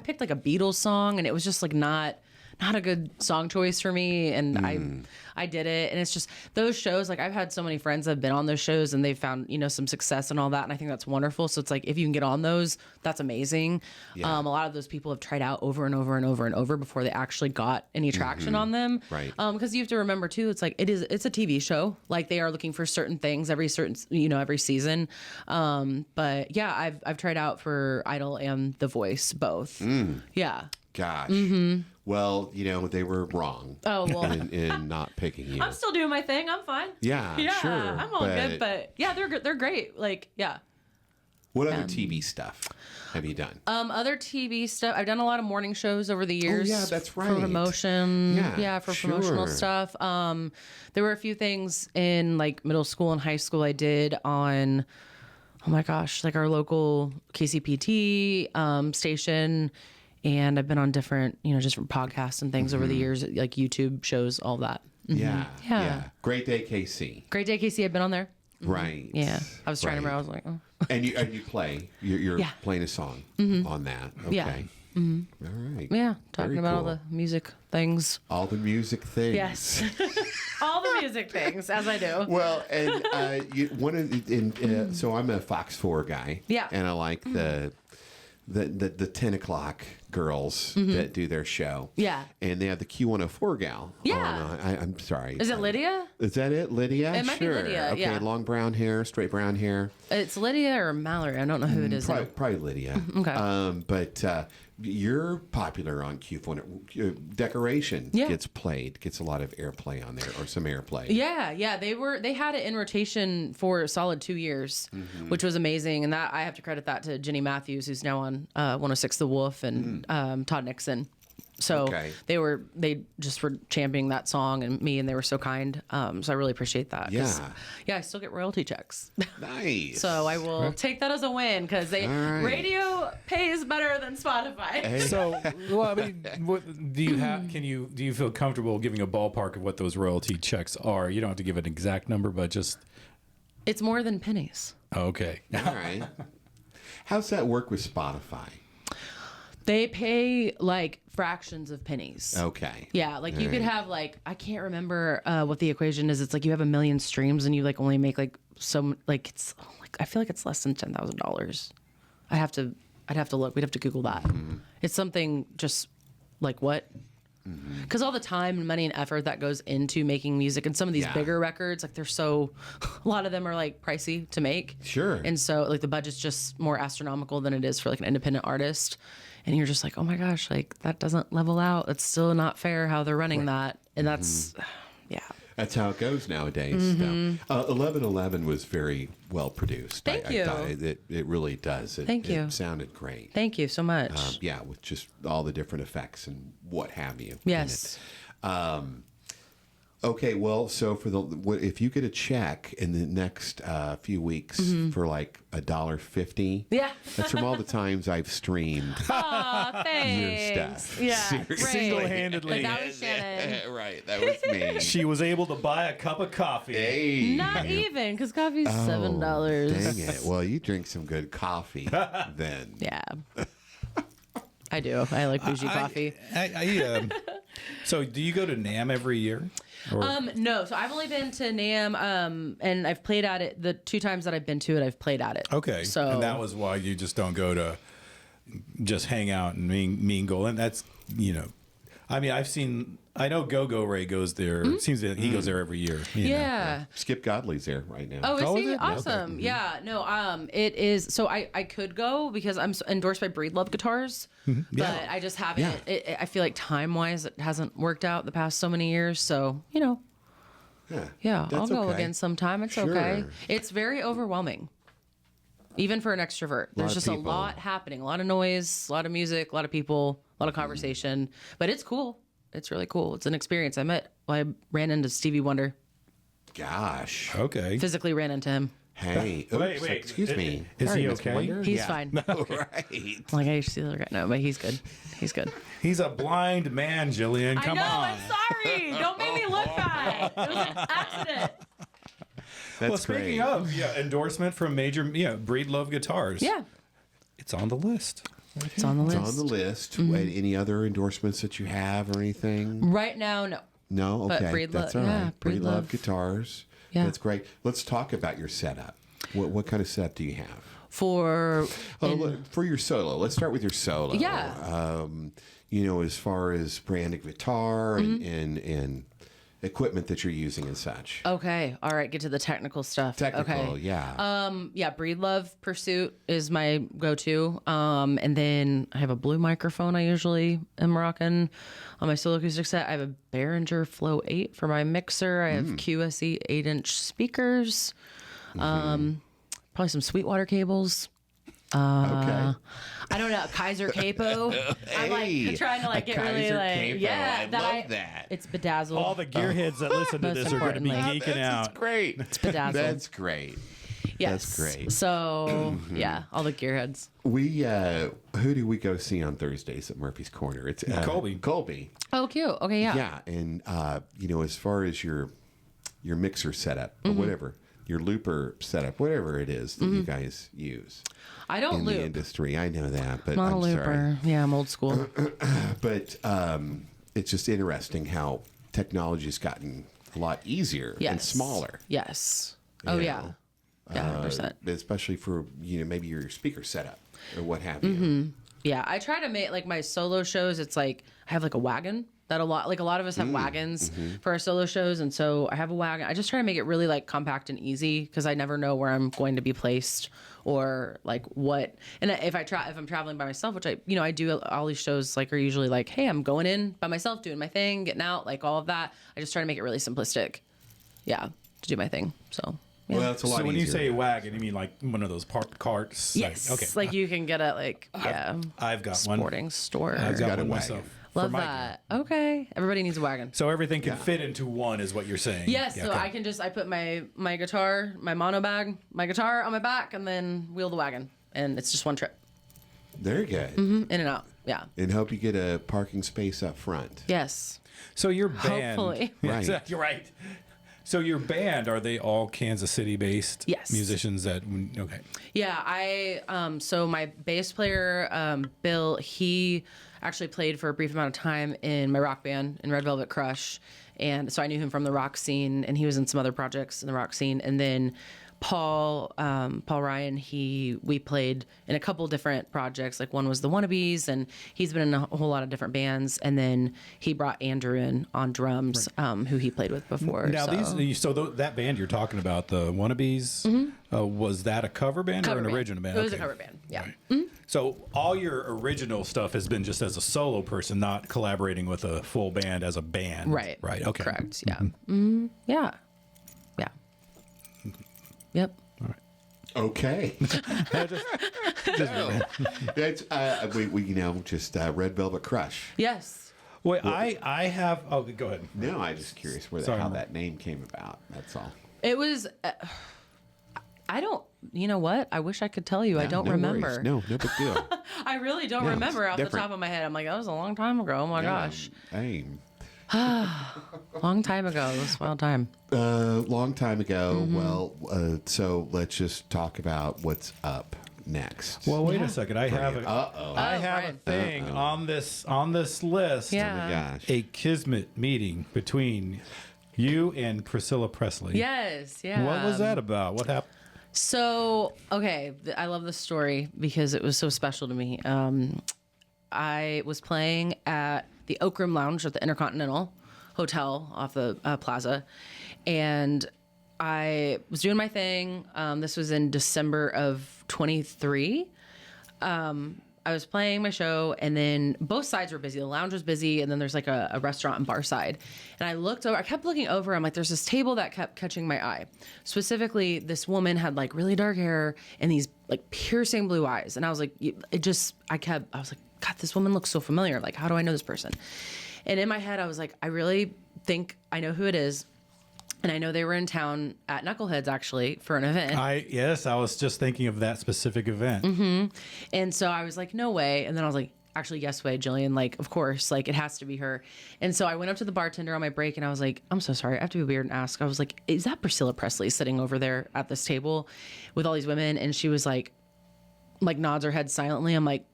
picked like a Beatles song, and it was just like not a good song choice for me, and I did it, and it's just those shows. Like I've had so many friends that have been on those shows, and they've found some success and all that, and I think that's wonderful. So it's like if you can get on those, that's amazing. Yeah. A lot of those people have tried out over and over and over and over before they actually got any traction on them. Right. Because you have to remember too, it's like it's a TV show. Like they are looking for certain things every season. But yeah, I've tried out for Idol and The Voice both. Yeah. Gosh. Well, they were wrong. Oh, well. in not picking you. I'm still doing my thing. I'm fine. Yeah, sure. I'm all good, but yeah, they're great. Like, yeah. What other TV stuff have you done? Other TV stuff. I've done a lot of morning shows over the years. Oh, yeah, that's right. For promotion. Yeah, for promotional stuff. There were a few things in like middle school and high school I did on, oh my gosh, like our local KCPT station. And I've been on different, just from podcasts and things over the years, like YouTube shows, all that. Yeah. Great Day KC. Great Day KC, I've been on there. Right. Yeah. I was trying to remember. I was like, oh. And you play. You're playing a song on that. Okay. Yeah. All right. Yeah. Talking Very about all cool. the music things. All the music things. Yes. All the music things, as I do. Well, and so I'm a Fox 4 guy. Yeah. And I like the 10 o'clock girls that do their show. Yeah. And they have the Q104 gal. Yeah. I'm sorry. Is it Lydia? Is that it? Lydia? It might be Lydia, Okay, yeah. long brown hair, straight brown hair. It's Lydia or Mallory. I don't know who it is. Probably Lydia. Okay. But you're popular on Q4. Decoration gets a lot of airplay on there, or some airplay. Yeah. They had it in rotation for a solid 2 years, which was amazing. And that I have to credit that to Jenny Matthews, who's now on 106 The Wolf, and Todd Nixon. So they just were championing that song and me, and they were so kind. So I really appreciate that. Yeah. Yeah, I still get royalty checks. Nice. So I will take that as a win because radio pays better than Spotify. So, well, I mean, do you feel comfortable giving a ballpark of what those royalty checks are? You don't have to give an exact number, but just. It's more than pennies. Okay. All right. How's that work with Spotify? They pay like fractions of pennies. Okay. Yeah, like you could have like, I can't remember what the equation is. It's like you have 1 million streams and you like only make like some, like it's like, I feel like it's less than $10,000. I'd have to look. We'd have to Google that. It's something just like what? Because all the time and money and effort that goes into making music, and some of these bigger records, like a lot of them are like pricey to make. Sure. And so like the budget's just more astronomical than it is for like an independent artist. And you're just like, oh my gosh, like that doesn't level out. It's still not fair how they're running that. And that's, That's how it goes nowadays. 11:11 was very well produced. Thank you. I thought it really does. Thank you. It sounded great. Thank you so much. With just all the different effects and what have you. Yes. Okay, well, so if you get a check in the next few weeks for like $1.50, that's from all the times I've streamed Aw, your thanks. stuff. Yeah, Seriously. great. Single-handedly. Like, that was Shannon. Right, that was me. She was able to buy a cup of coffee. Hey. Not even, because coffee's Oh, $7. Dang it. Well, you drink some good coffee then. Yeah. I do. I like bougie coffee. So do you go to NAMM every year? Or? No. So I've only been to NAMM, and I've played at it. The 2 times that I've been to it, I've played at it. Okay. So and that was why you just don't go to just hang out and mingle. And that's, I mean, I know Go Ray goes there. It seems that he goes there every year. Yeah. Skip Godley's there right now. Oh, is Oh, he? is it? Awesome. Okay. Yeah. No, it is. So I could go because I'm endorsed by Breedlove Guitars, but I just haven't. Yeah. I feel like time-wise, it hasn't worked out the past so many years. So, Yeah, yeah, I'll that's go okay. again sometime. It's okay. It's very overwhelming. Even for an extrovert, there's of just people. a lot happening, a lot of noise, a lot of music, a lot of people, a lot of conversation, but it's cool. It's really cool. It's an experience. I ran into Stevie Wonder, Gosh. Okay. physically ran into him. Hey. Wait, Oops, wait. excuse me. Is Sorry, he Mr. okay? Wonder? He's Yeah. fine. Right. Like, I used to see the other guy. No, but he's good. He's good. He's a blind man, Jillian. Come I know. on. I'm sorry. Don't make me look bad. It was an accident. That's Well, speaking great. of endorsement from major Breedlove Guitars. Yeah. It's on the list. It's on the list. It's on the list. Any other endorsements that you have or anything? Right now, no. No? But Okay. Breedlove- That's all yeah, right. Breedlove. Breedlove Guitars. Yeah. That's great. Let's talk about your setup. What kind of setup do you have? For For your solo. Let's start with your solo. Yeah. As far as brand of guitar and equipment that you're using and such. okay, all right, get to the technical stuff. Technical, Okay. yeah. Yeah, Breedlove Pursuit is my go-to. And then I have a blue microphone I usually am rocking on my solo acoustic set. I have a Behringer Flow 8 for my mixer. I have QSE 8-inch speakers. Probably some Sweetwater cables. Okay. I don't know, Kaiser Capo. I'm like trying to a get really Kaiser like Capo. yeah. I love that. It's bedazzled. All the gearheads that listen to Most this are going to be importantly. geeking That's out. great. It's bedazzled. That's great. yes. That's great. So yeah, all the gearheads. We who do we go see on Thursdays at Murphy's Corner? It's Colby. Colby. Oh, cute. Okay, yeah. Yeah, and as far as your mixer setup or whatever, your looper setup, whatever it is that you guys use I don't in the loop. industry, I know that, but Not a I'm looper. sorry. Yeah, I'm old school. But it's just interesting how technology's gotten a lot easier and Yes. smaller. Yes. Oh You yeah. know, Yeah, 100%. especially for maybe your speaker setup or what have you. Yeah, I try to make like my solo shows. It's like I have like a wagon that a lot of us have wagons for our solo shows, and so I have a wagon. I just try to make it really like compact and easy because I never know where I'm going to be placed or like what. And if I'm traveling by myself, which I do all these shows like are usually like, hey, I'm going in by myself, doing my thing, getting out, like all of that. I just try to make it really simplistic. Yeah, to do my thing. So. Yeah. Well, it's a lot So when you easier. say wagon, you mean like one of those parked carts? Yes. Like, okay. Like you can get at like I've got one. sporting store. I've got got a one wagon. myself. Love for my that. Okay. Everybody needs a wagon. So everything can fit into one, is what you're saying. Yes, Yeah, so okay. I put my guitar, my mono bag, my guitar on my back, and then wheel the wagon, and it's just one trip, Very good. in and out. Yeah. And hope you get a parking space up front. Yes. So your band, Hopefully. Right. Exactly, you're right. So your band, are they all Kansas City based? Yes. Musicians that okay. Yeah, so my bass player, Bill, he actually played for a brief amount of time in my rock band in Red Velvet Crush, and so I knew him from the rock scene, and he was in some other projects in the rock scene, and then Paul Ryan, we played in a couple different projects. Like one was the Wannabes, and he's been in a whole lot of different bands. And then he brought Andrew in on drums, who he played with before. Now so. that band you're talking about, the Wannabes, was that a cover band or an original band? It was a Okay. cover band. Yeah. Right. So all your original stuff has been just as a solo person, not collaborating with a full band as a band. Right. Right. Okay. Correct. Yeah. Yeah. Yeah. Yep. Okay. That's we just Red Velvet Crush. Yes. Well, I have. Oh, go ahead. No, I'm just curious how that name came about. That's all. It was. I don't. You know what? I wish I could tell you. I don't remember. Worries. No big deal. I really don't remember off the top of my head. I'm like, that was a long time ago. Oh my gosh. Hey. Long time ago. It was a wild time. Long time ago. Well, so let's just talk about what's up next. Well, wait a second. I have Brian. a thing on this list. Yeah. Oh my gosh. A kismet meeting between you and Priscilla Presley. Yes. Yeah. What was that about? What happened? So, okay, I love this story because it was so special to me. I was playing at the Oak Room Lounge at the Intercontinental Hotel off the plaza, and I was doing my thing. This was in December of 23. I was playing my show, and then both sides were busy. The lounge was busy, and then there's like a restaurant and bar side. And I looked over, I kept looking over. I'm like, there's this table that kept catching my eye. Specifically, this woman had like really dark hair and these like piercing blue eyes. And I was like, I was like, God, this woman looks so familiar. Like, how do I know this person? And in my head, I was like, I really think I know who it is. And I know they were in town at Knuckleheads, actually, for an event. Yes, I was just thinking of that specific event. Mm-hmm. And so I was like, no way. And then I was like, actually, yes way, Jillian. Like, of course, like, it has to be her. And so I went up to the bartender on my break, and I was like, I'm so sorry. I have to be weird and ask. I was like, is that Priscilla Presley sitting over there at this table with all these women? And she was like nods her head silently. I'm like,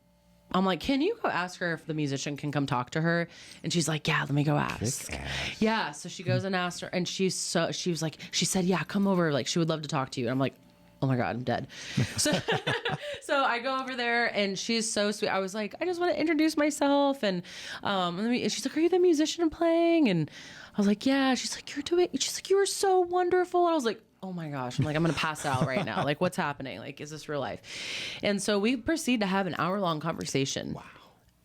can you go ask her if the musician can come talk to her? And she's like, yeah, let me go ask. Yeah. So she goes and asked her, and she said, yeah, come over. Like, she would love to talk to you. And I'm like, oh my God, I'm dead. So I go over there, and she's so sweet. I was like, I just want to introduce myself. And she's like, are you the musician playing? And I was like, yeah. She's like, you were so wonderful. And I was like, oh my gosh, I'm like, I'm going to pass out right now. Like, what's happening? Like, is this real life? And so we proceed to have an hour-long conversation. Wow.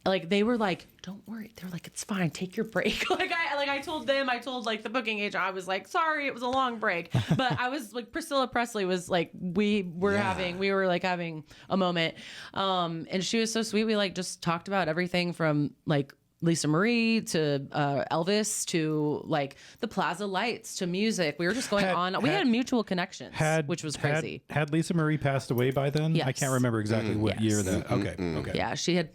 Like, they were like, don't worry. They were like, it's fine. Take your break. I told like the booking agent, I was like, sorry, it was a long break. But I was like, Priscilla Presley was like, we were having a moment. And she was so sweet. We like just talked about everything from like Lisa Marie to Elvis to like the Plaza Lights to music. We were just going on. We had mutual connections, which was crazy. Had Lisa Marie passed away by then? Yes. I can't remember exactly what year that. Okay. Yeah, she had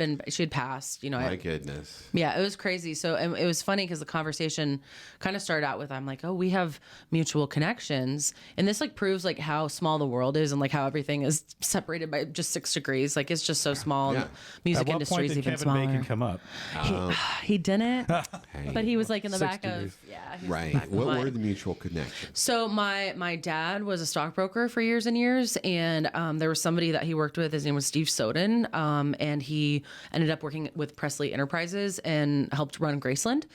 passed. You know. My goodness. Yeah, it was crazy. So and it was funny because the conversation kind of started out with, I'm like, oh, we have mutual connections, and this like proves like how small the world is and like how everything is separated by just 6 degrees. Like, it's just so small. Yeah. And the music industry is even Kevin smaller. Bacon come up? He didn't, Hey, but he was like in the back degrees. of, he was in the right. back of What mine. were the mutual connections? So my dad was a stockbroker for years and years, and there was somebody that he worked with. His name was Steve Soden, and he ended up working with Presley Enterprises and helped run Graceland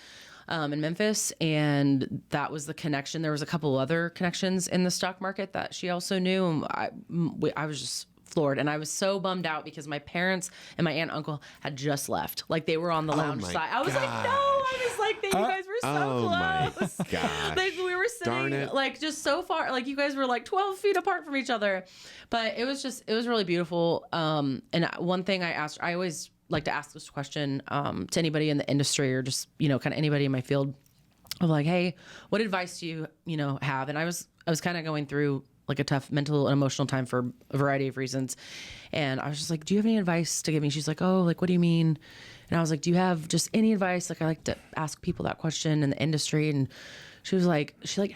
in Memphis, and that was the connection. There was a couple other connections in the stock market that she also knew. And I was just floored, and I was so bummed out because my parents and my aunt and uncle had just left. Like, they were on the lounge side. I was like, no. I was like, you guys were so close. My gosh. Like, we were sitting like just so far. Like, you guys were like 12 feet apart from each other. But it was really beautiful. And one thing I always like to ask this question to anybody in the industry or just, you know, kind of anybody in my field of like, hey, what advice do you have? And I was kind of going through like a tough mental and emotional time for a variety of reasons. And I was just like, do you have any advice to give me? She's like, oh, like, what do you mean? And I was like, do you have just any advice? Like, I like to ask people that question in the industry. And she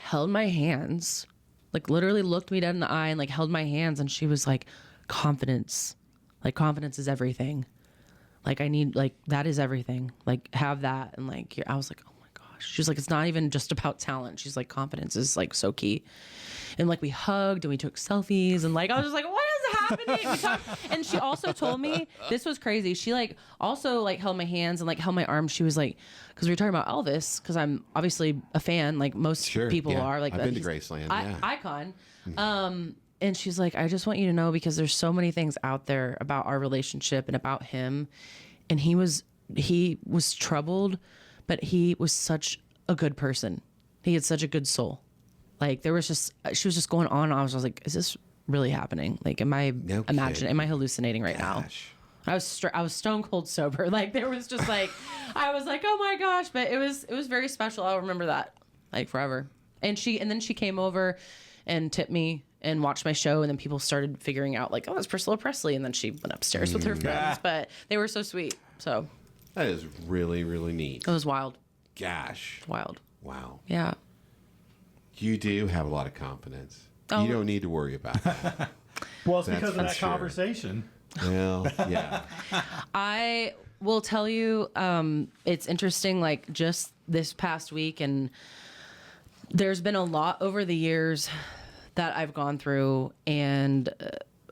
held my hands, like literally looked me dead in the eye and like held my hands. And she was like, confidence is everything. Like, I need, like, that is everything. Like, have that. And like, I was like, oh my gosh. She's like, it's not even just about talent. She's like, confidence is like so key. And like, we hugged and we took selfies, and like, I was just like, what is happening? We talked, and she also told me, this was crazy. She like also like held my hands and like held my arms. She was like, because we were talking about Elvis, because I'm obviously a fan, like most people are. Like, I've been to Graceland. Icon. And she's like, I just want you to know, because there's so many things out there about our relationship and about him. And he was troubled, but he was such a good person. He had such a good soul. Like, she was just going on. I was like, is this really happening? Like, am I imagining? Am I hallucinating right now? I was stone cold sober. Like there was just like, I was like, oh my gosh, but it was very special. I'll remember that like forever. And then she came over and tipped me and watched my show. And then people started figuring out like, oh, it's Priscilla Presley. And then she went upstairs with her friends, but they were so sweet. So that is really, really neat. It was wild. Gosh. Wild. Wow. Yeah. You do have a lot of confidence. Oh. You don't need to worry about that. Well, it's That's because of that sure. conversation. Well, yeah. I will tell you, it's interesting, like just this past week, and there's been a lot over the years that I've gone through, and,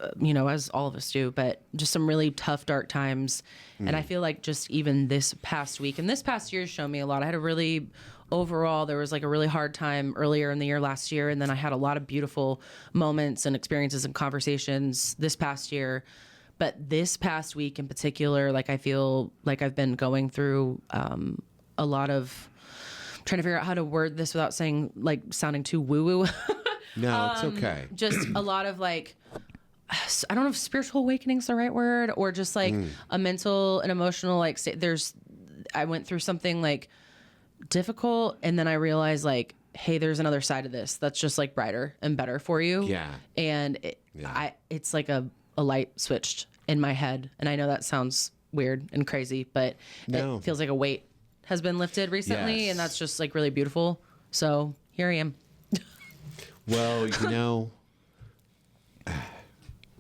as all of us do, but just some really tough, dark times. And I feel like just even this past week, and this past year showed me a lot. I had a really, overall, there was like a really hard time earlier in the year last year, and then I had a lot of beautiful moments and experiences and conversations this past year. But this past week in particular, like I feel like I've been going through a lot of trying to figure out how to word this without sounding too woo-woo. No, it's okay. Just a lot of like, I don't know if spiritual awakening is the right word, or just like a mental and emotional like state. I went through something like difficult, and then I realized like, hey, there's another side of this that's just like brighter and better for you. Yeah. And it's like a light switched in my head. And I know that sounds weird and crazy, but it feels like a weight has been lifted recently. Yes. And that's just like really beautiful. So here I am. Well,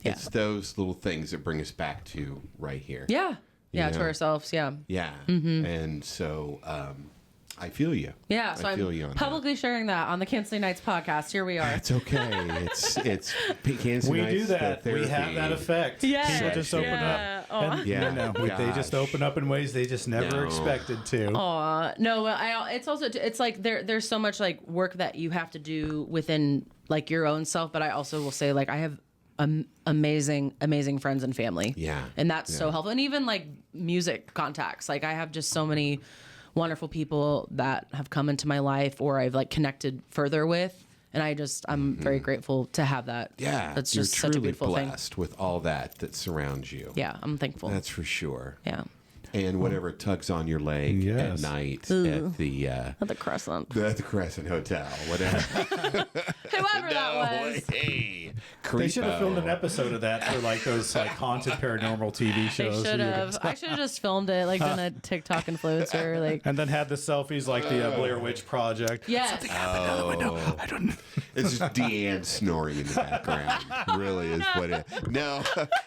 it's those little things that bring us back to right here. Yeah. Yeah. know? To ourselves. Yeah. Yeah. And so I feel you. Yeah. So I feel I'm you on publicly sharing that on the Canceling Nights podcast. Here we are. It's okay. It's Canceling We Nights, do that. the We have therapy. that effect. Yes. People just open Yeah. up. Aw. And, Yeah. they just Gosh. open up in ways they just never No. expected to. No, it's also, it's like there's so much like work that you have to do within like your own self. But I also will say like I have amazing friends and family. Yeah. And that's so helpful. And even like music contacts. Like I have just so many wonderful people that have come into my life or I've like connected further with. And I'm very grateful to have that. Yeah. That's You're just such a truly beautiful thing. blessed with all that surrounds you. Yeah. I'm thankful. That's for sure. Yeah. And whatever tugs on your leg Yes. at night Ooh. at the At the Crescent. Crescent Hotel, whatever. Whoever that was. Hey, They should have filmed an creepo. episode of that for like those like haunted paranormal TV They shows. should have. I should have just filmed it, like done a TikTok influencer, like. And then had the selfies like the Blair Witch Project. Yes. Oh, I don't know. it's just Deanne snoring in the background. Really is what it. No,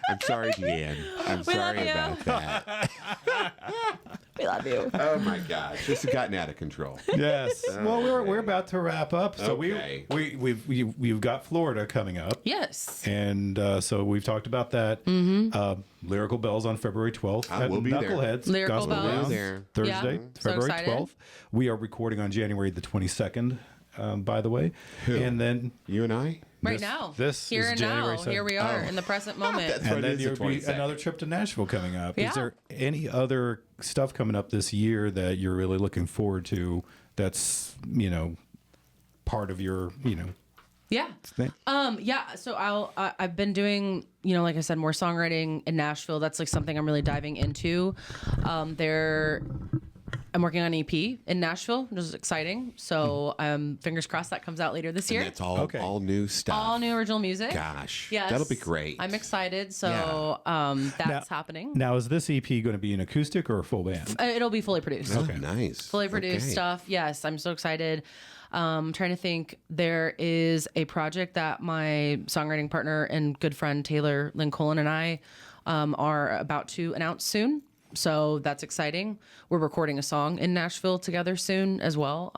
I'm sorry, Deanne. I'm We love sorry you. about that. We love you. Oh my gosh, this has gotten out of control. Yes. Well, we're about to wrap up. So Okay. we've got Florida coming up. Yes. And so we've talked about that. Lyrical Bells on February 12th. I at will be there. Knuckleheads. Lyrical Gospel Bells. Grounds, There. Thursday, Yeah. So February excited. 12th. We are recording on January the 22nd, by the way. And then You and I. Right now. this Here is and January now. 7th. Here we are in the present moment. That's what And it then is. there The will be 22nd. another trip to Nashville coming up. Yeah. Is there any other stuff coming up this year that you're really looking forward to that's, part of your, Yeah. thing? Yeah. So I've been doing, like I said, more songwriting in Nashville. That's like something I'm really diving into. I'm working on an EP in Nashville, which is exciting. So fingers crossed that comes out later this year. And it's all new stuff. All new original music. Gosh. Yes. That'll be great. I'm excited. So that's happening. Now, is this EP going to be an acoustic or a full band? It'll be fully produced. Oh, nice. Fully produced Okay. stuff. Yes, I'm so excited. Trying to think. There is a project that my songwriting partner and good friend Taylor Lincoln and I are about to announce soon. So that's exciting. We're recording a song in Nashville together soon as well.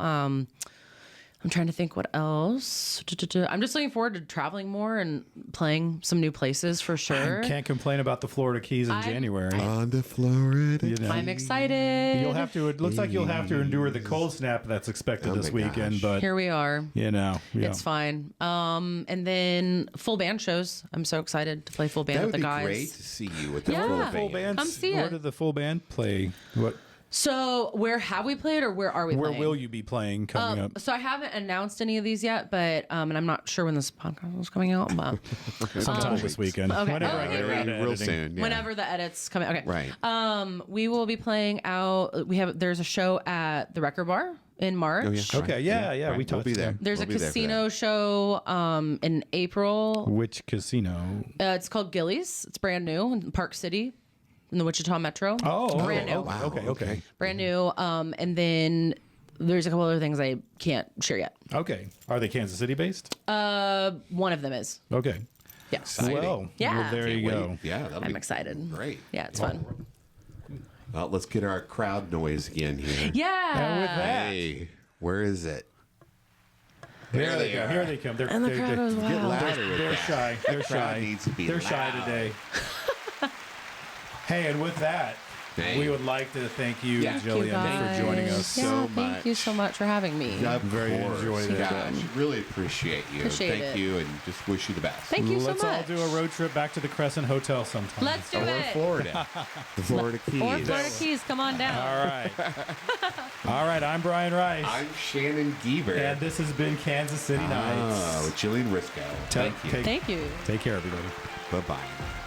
I'm trying to think what else. I'm just looking forward to traveling more and playing some new places for sure. Can't complain about the Florida Keys in January. On the Florida. I'm excited. You'll have to. It looks like you'll have to endure the cold snap that's expected this my weekend. gosh. But Here we are. It's It's fine. And then full band shows. I'm so excited to play full band That with would the be guys. great to see you with the Yeah. full Full band. full band. Come see Where it. did the full band play? What? So where have we played, or where are we Where playing? will you be playing coming up? So I haven't announced any of these yet, but and I'm not sure when this podcast is coming out, but Sometime this weekend. Okay. Whenever Oh, I get okay. around to Real editing. soon. Yeah. whenever the edits come out. Okay. Right. We will be playing out. There's a show at the Record Bar in March. Oh, yeah. Okay, yeah, Right. we talked We'll be to there. them. There's We'll a be there for casino that. show in April. Which casino? It's called Gillies. It's brand new in Park City in the Wichita Metro. Brand new. Wow. Okay. Brand new. And then there's a couple other things I can't share yet. Okay. Are they Kansas City based? One of them is. Okay. Yeah. Exciting. Well, Yeah. there you Can't go. wait. Yeah, that'll I'm be excited. great. Yeah, it's fun. Well, let's get our crowd noise again here. Yeah. And with that, Hey, where is it? there they go. Here they come. They're, And the they're, crowd they're, was Get wild. louder with they're that. shy. They're Crowd shy. needs to be They're shy loud. today. Hey, and with that, Hey. we would like to thank you, Yeah. Jillian, Guys. for joining us. Yeah, so thank you much. so much for having me. Of Very course. enjoyed it. Gosh, really appreciate you. Appreciate Thank it. you, and just wish you the best. Thank you Let's so all much. do a road trip back to the Crescent Hotel sometime. Let's do Or it. Florida. The Florida Keys. Or Florida Keys, come on down. All right. All right, I'm Brian Rice. I'm Shannon Gieber. And this has been Kansas City Nights. With Jillian Riscoe. Thank you. Thank you. Take care, everybody. Bye-bye.